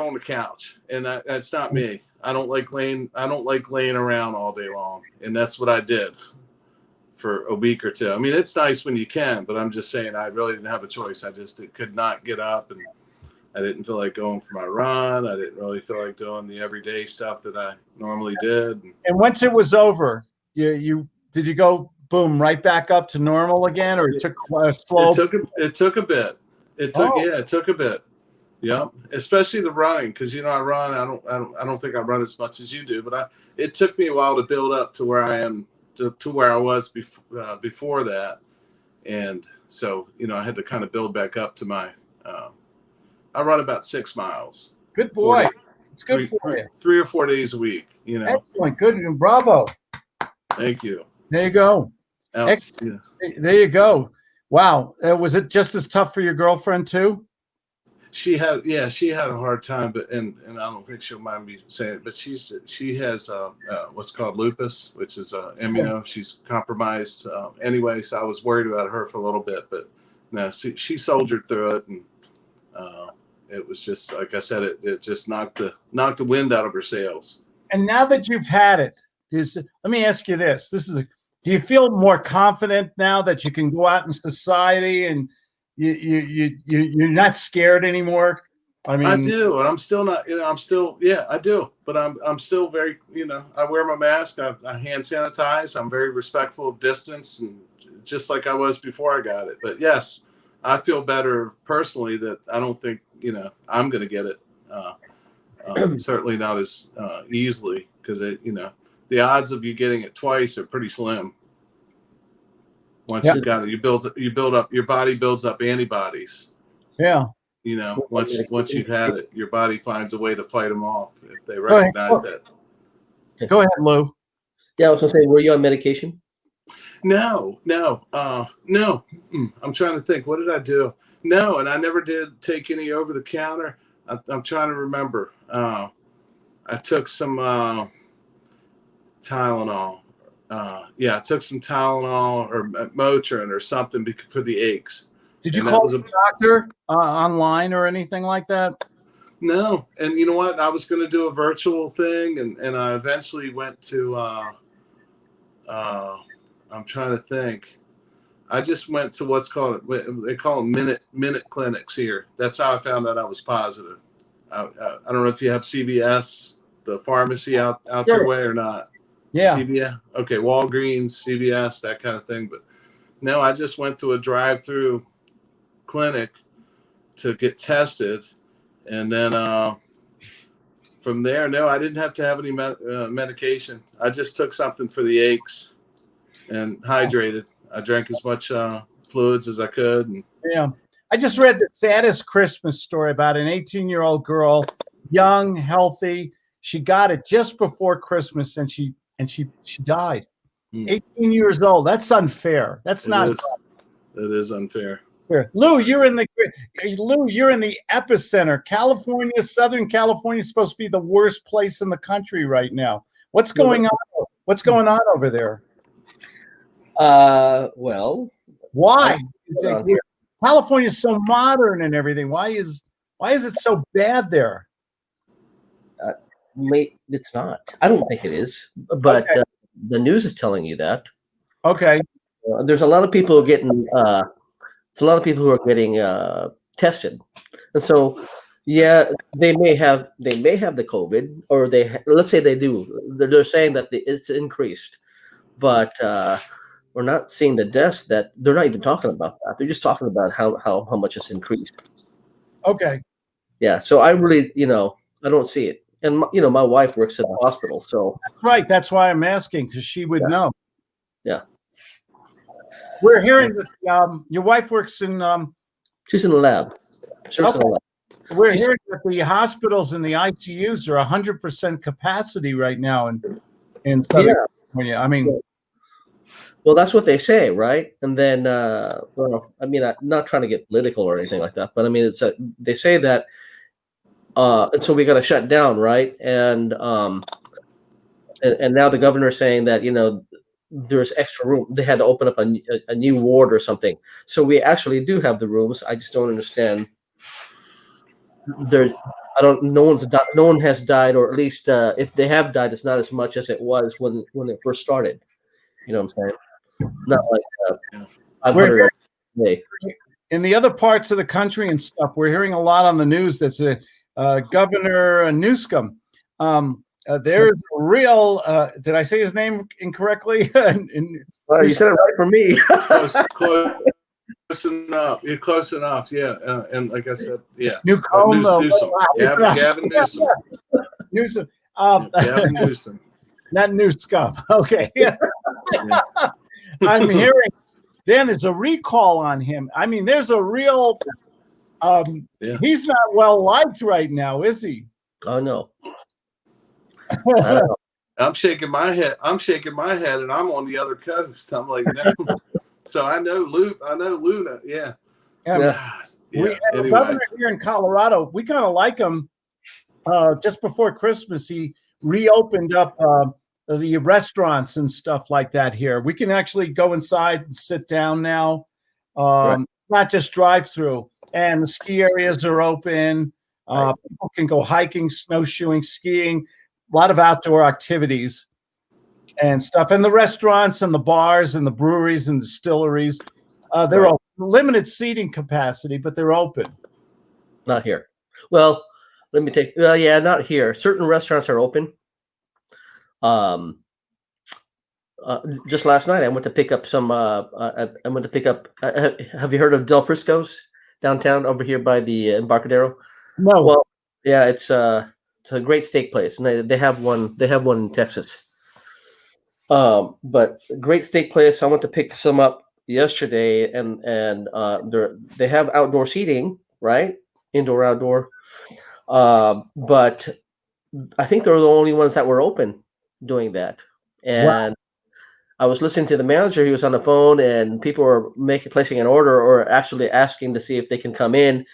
on the couch, and that's not me. I don't like laying around all day long, and that's what I did for a week or two. I mean, it's nice when you can, but I'm just saying I really didn't have a choice. I just could not get up, and I didn't feel like going for my run. I didn't really feel like doing the everyday stuff that I normally did. And once it was over, did you go boom right back up to normal again, or it took a slow? It took a bit. It took a bit. Yeah, especially the running, because I run. I don't think I run as much as you do, but it took me a while to build up to where I am to where I was before that, and so I had to kind of build back up to my. I run about 6 miles. Good boy. It's good for three, you. 3 or 4 days a week. Excellent. Good. And bravo. Thank you. There you go. Yeah. There you go. Wow. Was it just as tough for your girlfriend too? She had a hard time, but and I don't think she'll mind me saying it, but she has what's called lupus, which is immuno. She's compromised anyway, so I was worried about her for a little bit, but no, she soldiered through it, and it was just like I said, it just knocked the wind out of her sails. And now that you've had it, let me ask you this: do you feel more confident now that you can go out in society and you're not scared anymore? I mean, I do, and I'm still not. I do, but I'm still very. I wear my mask. I hand sanitize. I'm very respectful of distance, and just like I was before I got it. But yes, I feel better personally that I don't think I'm going to get it. Certainly not as easily, because the odds of you getting it twice are pretty slim. Once you've got it, you build up, your body builds up antibodies. Yeah. Once you've had it, your body finds a way to fight them off if they recognize that. Go ahead, Lou. Yeah, I was gonna say, were you on medication? No. I'm trying to think. What did I do? No, and I never did take any over the counter. I'm trying to remember. I took some Tylenol. I took some Tylenol or Motrin or something for the aches. Did you call the doctor online or anything like that? No. And you know what? I was going to do a virtual thing, and I eventually went to, I'm trying to think. I just went to what's called, they call them minute clinics here. That's how I found out I was positive. I don't know if you have CVS, the pharmacy out your way or not. Yeah. CVS. Okay. Walgreens, CVS, that kind of thing. But no, I just went to a drive-through clinic to get tested. And then from there, no, I didn't have to have any medication. I just took something for the aches and hydrated. I drank as much fluids as I could. And yeah. I just read the saddest Christmas story about an 18-year-old girl, young, healthy. She got it just before Christmas, and she died. 18 years old. That's unfair. That's not. It is unfair. Lou, you're in the epicenter. California, Southern California, is supposed to be the worst place in the country right now. What's going on? What's going on over there? Well, why? California is so modern and everything. Why is it so bad there? It's not. I don't think it is, but okay. The news is telling you that. Okay. There's a lot of people getting. It's a lot of people who are getting tested, and so yeah, they may have the COVID, or let's say they do. They're saying that it's increased, but we're not seeing the deaths. That they're not even talking about that. They're just talking about how much it's increased. Okay. Yeah. So I really, I don't see it. And my wife works at the hospital, so that's right. That's why I'm asking, because she would know. Yeah, we're hearing that your wife works in. She's in the lab. We're hearing that the hospitals and the ICUs are 100% capacity right now in Southern California. I mean, well, that's what they say, right? And then, well, I mean, I'm not trying to get political or anything like that, but I mean, they say that. And so we got to shut down, right? And now the governor's saying that there's extra room. They had to open up a new ward or something. So we actually do have the rooms. I just don't understand. No one has died, or at least if they have died, it's not as much as it was when it first started. You know what I'm saying? Not like 500 a day. In the other parts of the country and stuff, we're hearing a lot on the news that's Governor Newsom. There's a real. Did I say his name incorrectly? Well, you said it right for me. enough. You're close enough. Yeah. And like I said, yeah. Newcomb, Newsom. Gavin Newsom. Newsom. Gavin Newsom. Not Newscom. Okay. Yeah. I'm hearing, Dan, there's a recall on him. I mean, there's a real, he's not well liked right now, is he? Oh, no. I don't know. I'm shaking my head, and I'm on the other coast. I'm like, no. So I know Luna. Yeah. The governor here in Colorado, we kind of like him. Just before Christmas, he reopened up the restaurants and stuff like that here. We can actually go inside and sit down now, not just drive through. And the ski areas are open. People can go hiking, snowshoeing, skiing, a lot of outdoor activities and stuff. And the restaurants and the bars and the breweries and distilleries, they're open. Limited seating capacity, but they're open. Not here. Well, let me take. Not here. Certain restaurants are open. Just last night, I went to pick up some. I went to pick up. Have you heard of Del Frisco's downtown over here by the Embarcadero? No. Well, yeah, it's a great steak place, and they have one. They have one in Texas. But great steak place. I went to pick some up yesterday, and they have outdoor seating, right? Indoor, outdoor. But I think they're the only ones that were open doing that. And I was listening to the manager. He was on the phone, and people were placing an order or actually asking to see if they can come in.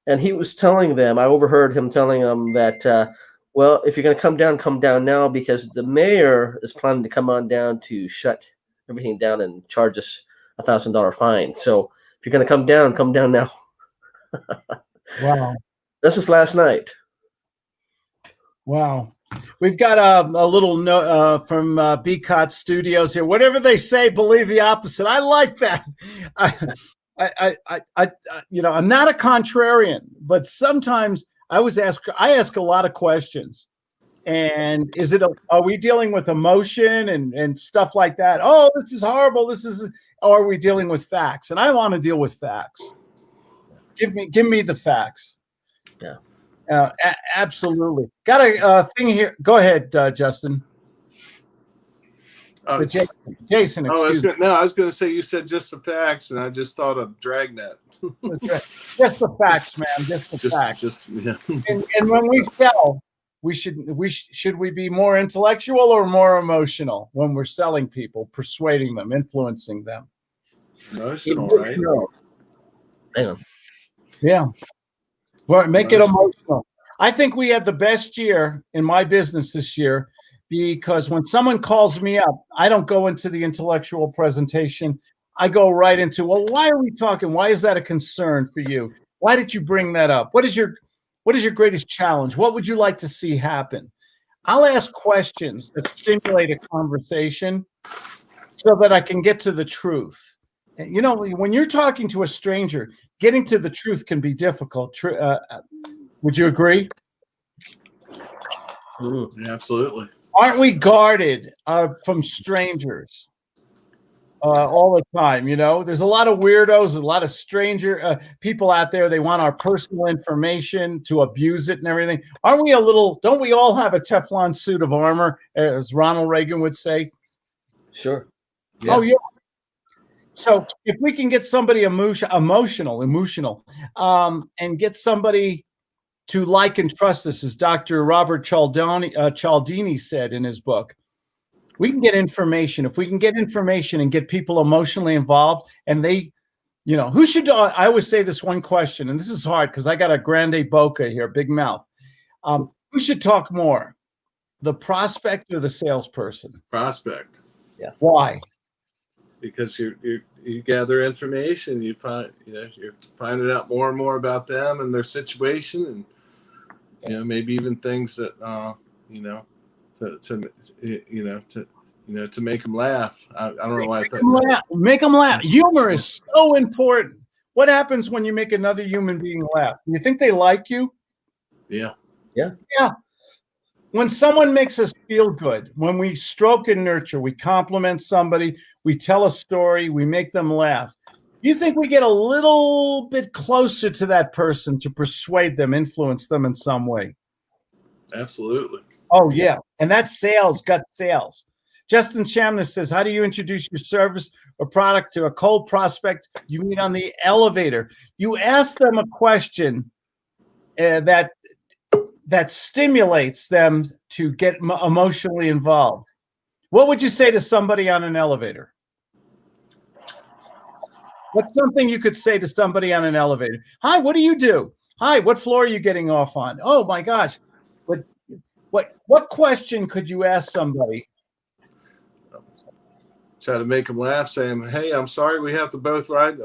And he was telling them, I overheard him telling them that, well, if you're going to come down now, because the mayor is planning to come on down to shut everything down and charge us $1,000 fine. So if you're going to come down now. Wow. This is last night. Wow. We've got a little note from BCOT Studios here. Whatever they say, believe the opposite. I like that. I'm not a contrarian, but sometimes I ask a lot of questions. And are we dealing with emotion and stuff like that? Oh, this is horrible. Or are we dealing with facts? And I want to deal with facts. Give me the facts. Yeah. Absolutely. Got a thing here. Go ahead, Justin. Jason. I was going to say you said just the facts, and I just thought of Dragnet. Just the facts, man. Just the facts. And when we sell, should we be more intellectual or more emotional when we're selling people, persuading them, influencing them? Emotional, right? Hang on. Yeah. Well, make it emotional. I think we had the best year in my business this year because when someone calls me up, I don't go into the intellectual presentation. I go right into, well, why are we talking? Why is that a concern for you? Why did you bring that up? What is your greatest challenge? What would you like to see happen? I'll ask questions that stimulate a conversation so that I can get to the truth. You know, when you're talking to a stranger, getting to the truth can be difficult. Would you agree? Absolutely. Aren't we guarded from strangers all the time? You know, there's a lot of weirdos, a lot of stranger people out there. They want our personal information to abuse it and everything. Don't we all have a Teflon suit of armor, as Ronald Reagan would say? Sure. Yeah. Oh, yeah. So if we can get somebody emotional, and get somebody to like and trust us, as Dr. Robert Cialdini said in his book, we can get information. If we can get information and get people emotionally involved, and they, who should, I always say this one question, and this is hard because I got a grande boca here, big mouth. Who should talk more, the prospect or the salesperson? Prospect. Yeah. Why? Because you gather information, you're finding out more and more about them and their situation, and maybe even things that to make them laugh. I don't know why I thought make them laugh. Humor is so important. What happens when you make another human being laugh? Do you think they like you? Yeah. When someone makes us feel good, when we stroke and nurture, we compliment somebody, we tell a story, we make them laugh. You think we get a little bit closer to that person to persuade them, influence them in some way? Absolutely. Oh, yeah. And that's sales, gut sales. Justin Chamness says, how do you introduce your service or product to a cold prospect you meet on the elevator? You ask them a question that stimulates them to get emotionally involved. What would you say to somebody on an elevator? What's something you could say to somebody on an elevator? Hi, what do you do? Hi, what floor are you getting off on? Oh my gosh. What question could you ask somebody? Try to make them laugh, saying, "Hey, I'm sorry we have to both ride.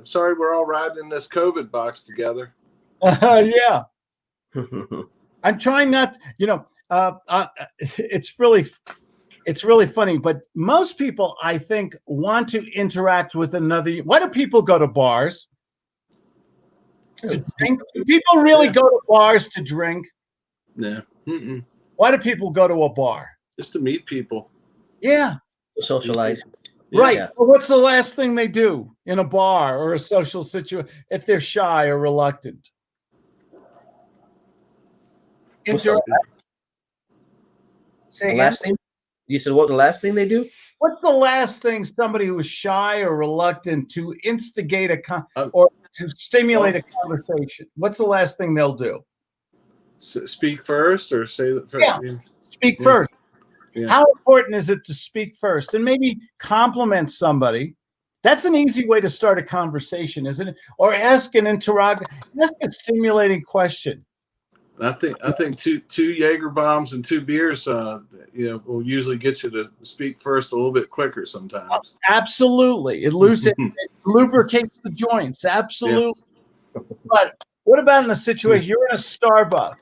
Sorry, we're all riding in this COVID box together." Yeah. I'm trying not, it's really funny, but most people, I think, want to interact with another. Why do people go to bars? To drink? Do people really go to bars to drink? Yeah. Mm-mm. Why do people go to a bar? Just to meet people. Yeah. Socialize. Right. Yeah. Well, what's the last thing they do in a bar or a social situation if they're shy or reluctant? The last thing? You said what the last thing they do? What's the last thing somebody who is shy or reluctant to instigate or to stimulate a conversation? What's the last thing they'll do? Speak first, or say that first? Yeah. Speak first. Yeah. How important is it to speak first and maybe compliment somebody? That's an easy way to start a conversation, isn't it? Or ask a stimulating question. I think two Jaeger bombs and 2 beers, will usually get you to speak first a little bit quicker sometimes. Absolutely, it lubricates the joints. Absolutely. Yeah. But what about in a situation you're in a Starbucks,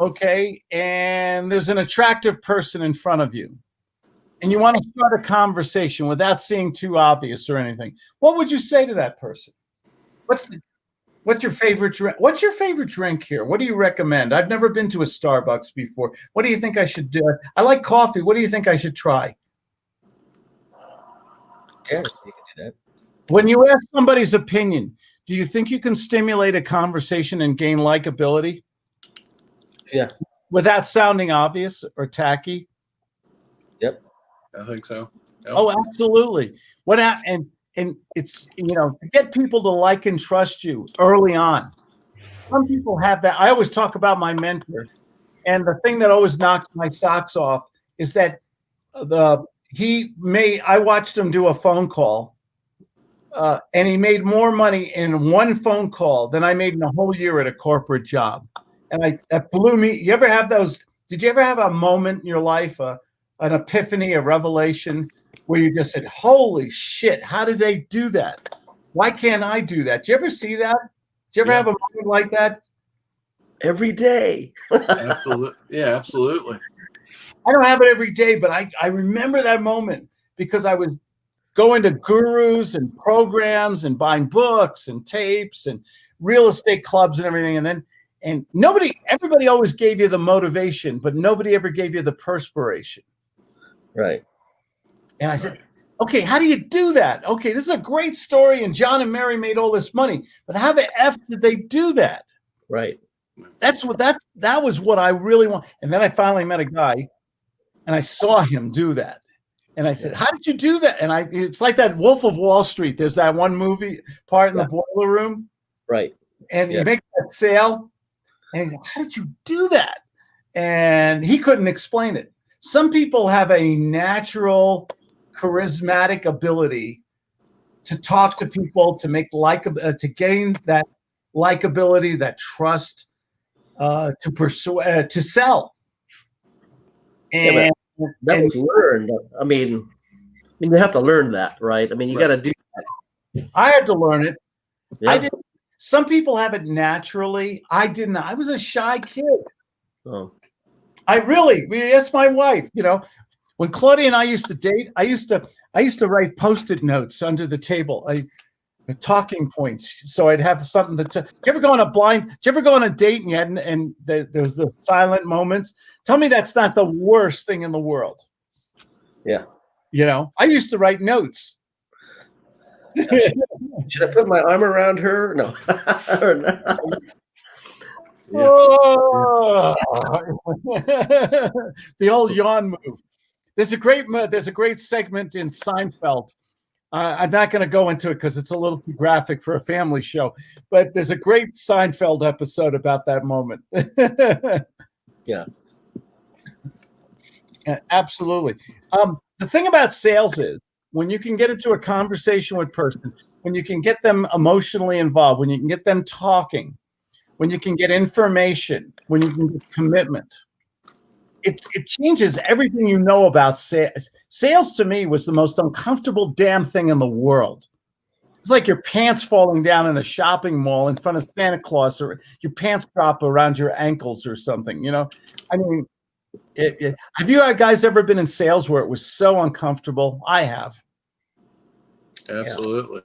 okay, and there's an attractive person in front of you, and you want to start a conversation without seeming too obvious or anything? What would you say to that person? What's your favorite drink? What's your favorite drink here? What do you recommend? I've never been to a Starbucks before. What do you think I should do? I like coffee. What do you think I should try? Yeah, you can do that. When you ask somebody's opinion, do you think you can stimulate a conversation and gain likability? Yeah. Without sounding obvious or tacky? Yep. I think so. Yep. Oh, absolutely. And it's, to get people to like and trust you early on. Some people have that. I always talk about my mentor. And the thing that always knocked my socks off is that I watched him do a phone call, and he made more money in one phone call than I made in a whole year at a corporate job. And that blew me. You ever have those? Did you ever have a moment in your life, an epiphany, a revelation, where you just said, holy shit, how did they do that? Why can't I do that? Do you ever see that? Do you ever have a moment like that? Every day. Absolutely. Yeah, absolutely. I don't have it every day, but I remember that moment because I was going to gurus and programs and buying books and tapes and real estate clubs and everything. And everybody always gave you the motivation, but nobody ever gave you the perspiration. Right. And I said, okay, how do you do that? Okay, this is a great story, and John and Mary made all this money, but how the F did they do that? Right. That was what I really want. And then I finally met a guy, and I saw him do that. And I said, how did you do that? And it's like that Wolf of Wall Street. There's that one movie part in the boiler room. Right. And he makes that sale. And he said, how did you do that? And he couldn't explain it. Some people have a natural charismatic ability to talk to people, to make to gain that likability, that trust, to pursue, to sell. And that was learned. I mean, you have to learn that, right? I mean, you got to do that. I had to learn it. Yeah. I did. Some people have it naturally. I didn't. I was a shy kid. Oh. Ask my wife, when Claudia and I used to date, I used to write Post-it notes under the table, talking points, so I'd have something to. Did you ever go on a date and there's the silent moments? Tell me that's not the worst thing in the world. Yeah. I used to write notes. Should I put my arm around her? No. Or not? Oh. The old yawn move. There's a great segment in Seinfeld. I'm not going to go into it because it's a little too graphic for a family show, but there's a great Seinfeld episode about that moment. Yeah. Absolutely. The thing about sales is when you can get into a conversation with a person, when you can get them emotionally involved, when you can get them talking, when you can get information, when you can get commitment, it changes everything you know about sales. Sales to me was the most uncomfortable damn thing in the world. It's like your pants falling down in a shopping mall in front of Santa Claus, or your pants drop around your ankles or something, you know? I mean, have you guys ever been in sales where it was so uncomfortable? I have. Absolutely.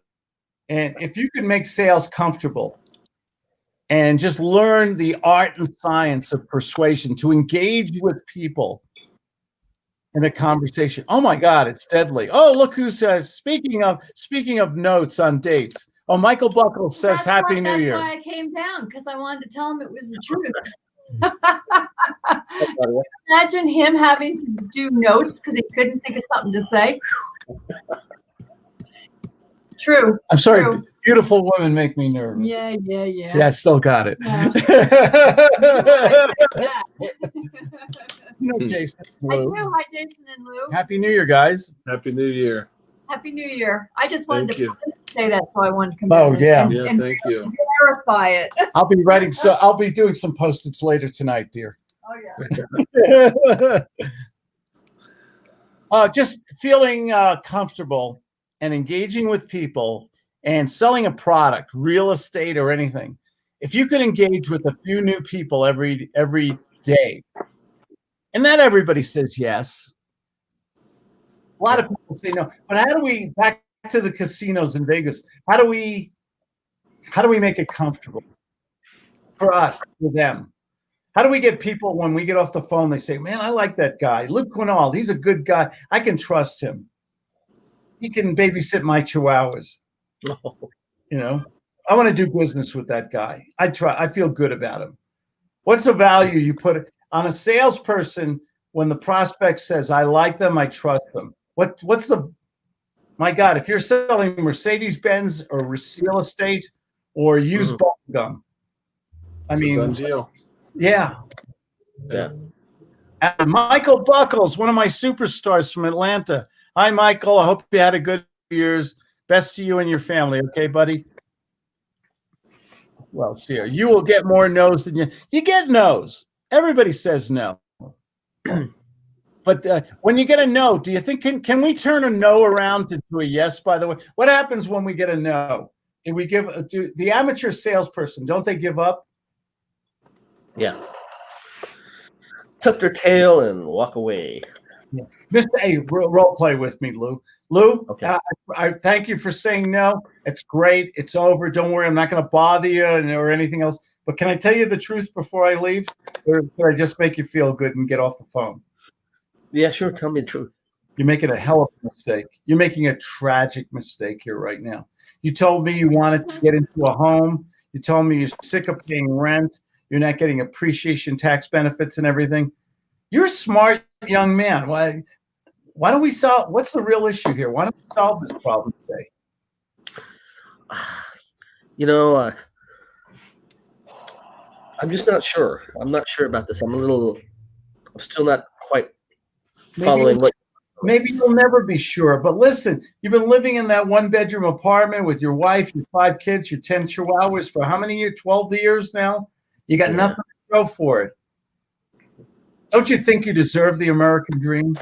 And if you could make sales comfortable and just learn the art and science of persuasion to engage with people in a conversation, oh my God, it's deadly. Oh, look who says, speaking of notes on dates. Oh, Michael Buckles says Happy New Year. That's why I came down, because I wanted to tell him it was the truth. Imagine him having to do notes because he couldn't think of something to say. True. I'm sorry, True. Beautiful women make me nervous. Yeah. See, I still got it. Yeah. You know, Jason and I Lou. do. Hi, Jason and Lou. Happy New Year, guys. Happy New Year. Happy New Year. I just wanted Thank to you. say that, so I wanted to come Oh, in yeah. Yeah, and thank you. verify it. I'll be writing, so I'll be doing some post-its later tonight, dear. Oh, yeah. Just feeling comfortable and engaging with people and selling a product, real estate or anything. If you could engage with a few new people every day, and not everybody says yes. A lot of people say no. But how do we, back to the casinos in Vegas, how do we make it comfortable for us, for them? How do we get people, when we get off the phone, they say, man, I like that guy. Luke Quinal, he's a good guy. I can trust him. He can babysit my chihuahuas. You know, I want to do business with that guy. I feel good about him. What's the value you put on a salesperson when the prospect says, I like them, I trust them? What's the, my God, if you're selling Mercedes-Benz or real estate or used bubble gum, I mean, done deal. Yeah. Yeah. And Michael Buckles, one of my superstars from Atlanta. Hi, Michael. I hope you had a good years. Best to you and your family. Okay, buddy? Well, see, you will get more no's than you get no's. Everybody says no. But when you get a no, do you think, can we turn a no around to a yes, by the way? What happens when we get a no? Do the amateur salesperson, don't they give up? Yeah. Tuck their tail and walk away. Yeah. Mr. A, role play with me, Lou. Lou, Okay. I thank you for saying no. It's great. It's over. Don't worry. I'm not going to bother you or anything else. But can I tell you the truth before I leave? Or can I just make you feel good and get off the phone? Yeah, sure. Tell me the truth. You're making a hell of a mistake. You're making a tragic mistake here right now. You told me you wanted to get into a home. You told me you're sick of paying rent. You're not getting appreciation tax benefits and everything. You're a smart young man. Why don't we solve, what's the real issue here? Why don't we solve this problem today? You know, I'm just not sure. I'm not sure about this. I'm still not quite following what. Maybe you'll never be sure. But listen, you've been living in that one-bedroom apartment with your wife, your 5 kids, your 10 chihuahuas for how many years? 12 years now? You got nothing to show for it. Don't you think you deserve the American dream?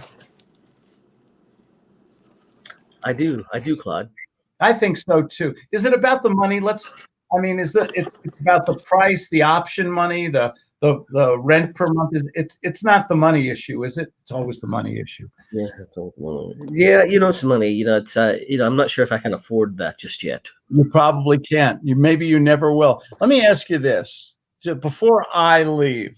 I do, Claude. I think so too. Is it about the money? It's about the price, the option money, the rent per month? It's not the money issue, is it? It's always the money issue. Yeah, it's money. It's I'm not sure if I can afford that just yet. You probably can't. Maybe you never will. Let me ask you this before I leave.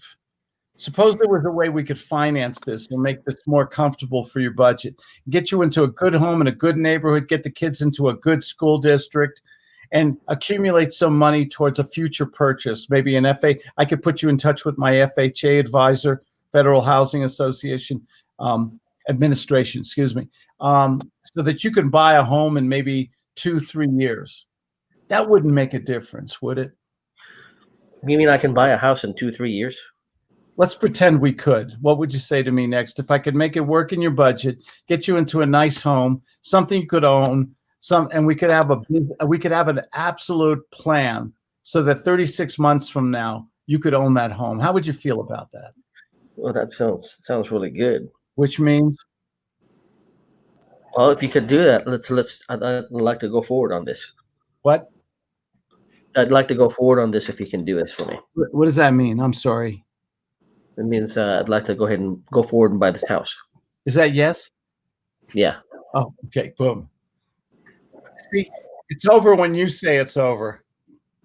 Suppose there was a way we could finance this and make this more comfortable for your budget, get you into a good home in a good neighborhood, get the kids into a good school district, and accumulate some money towards a future purchase. Maybe an FA. I could put you in touch with my FHA advisor, Federal Housing Association Administration, excuse me, so that you can buy a home in maybe 2-3 years. That wouldn't make a difference, would it? You mean I can buy a house in 2-3 years? Let's pretend we could. What would you say to me next? If I could make it work in your budget, get you into a nice home, something you could own, and we could have an absolute plan so that 36 months from now you could own that home. How would you feel about that? Well, that sounds really good. Which means, well, if you could do that, I'd like to go forward on this. what? I'd like to go forward on this if you can do this for me. What does that mean? I'm sorry. It means I'd like to go ahead and go forward and buy this house. Is that yes? Yeah. Oh, okay. Boom. See, it's over when you say it's over.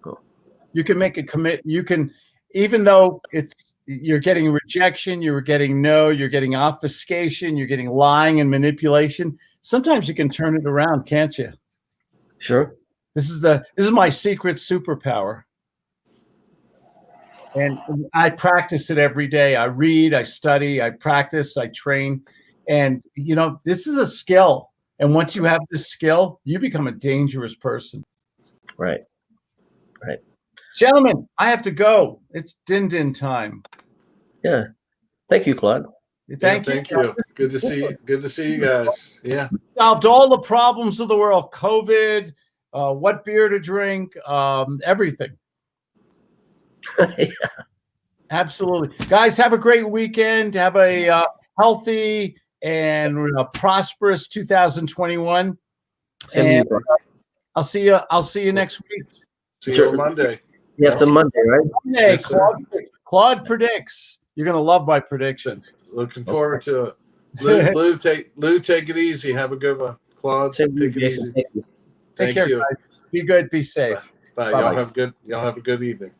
Cool. You can make a commit. You can, even though you're getting rejection, you're getting no, you're getting obfuscation, you're getting lying and manipulation. Sometimes you can turn it around, can't you? Sure. This is my secret superpower. And I practice it every day. I read, I study, I practice, I train. And, this is a skill. And once you have this skill, you become a dangerous person. Right. Gentlemen, I have to go. It's din time. Yeah. Thank you, Claude. Thank you. Good to see you. Good to see you guys. Yeah. Solved all the problems of the world. COVID, what beer to drink, everything. Yeah. Absolutely. Guys, have a great weekend. Have a healthy and prosperous 2021. And I'll see you next week. See you on Monday. Yes, the Monday, right? Monday, Yes, Claude predicts. You're going to love my predictions. Looking forward to it. Lou, take it easy. Have a good one. Claude, take it easy. Thank you. Take care, guys. Be good. Be safe. Bye. Bye-bye. Y'all have a good evening.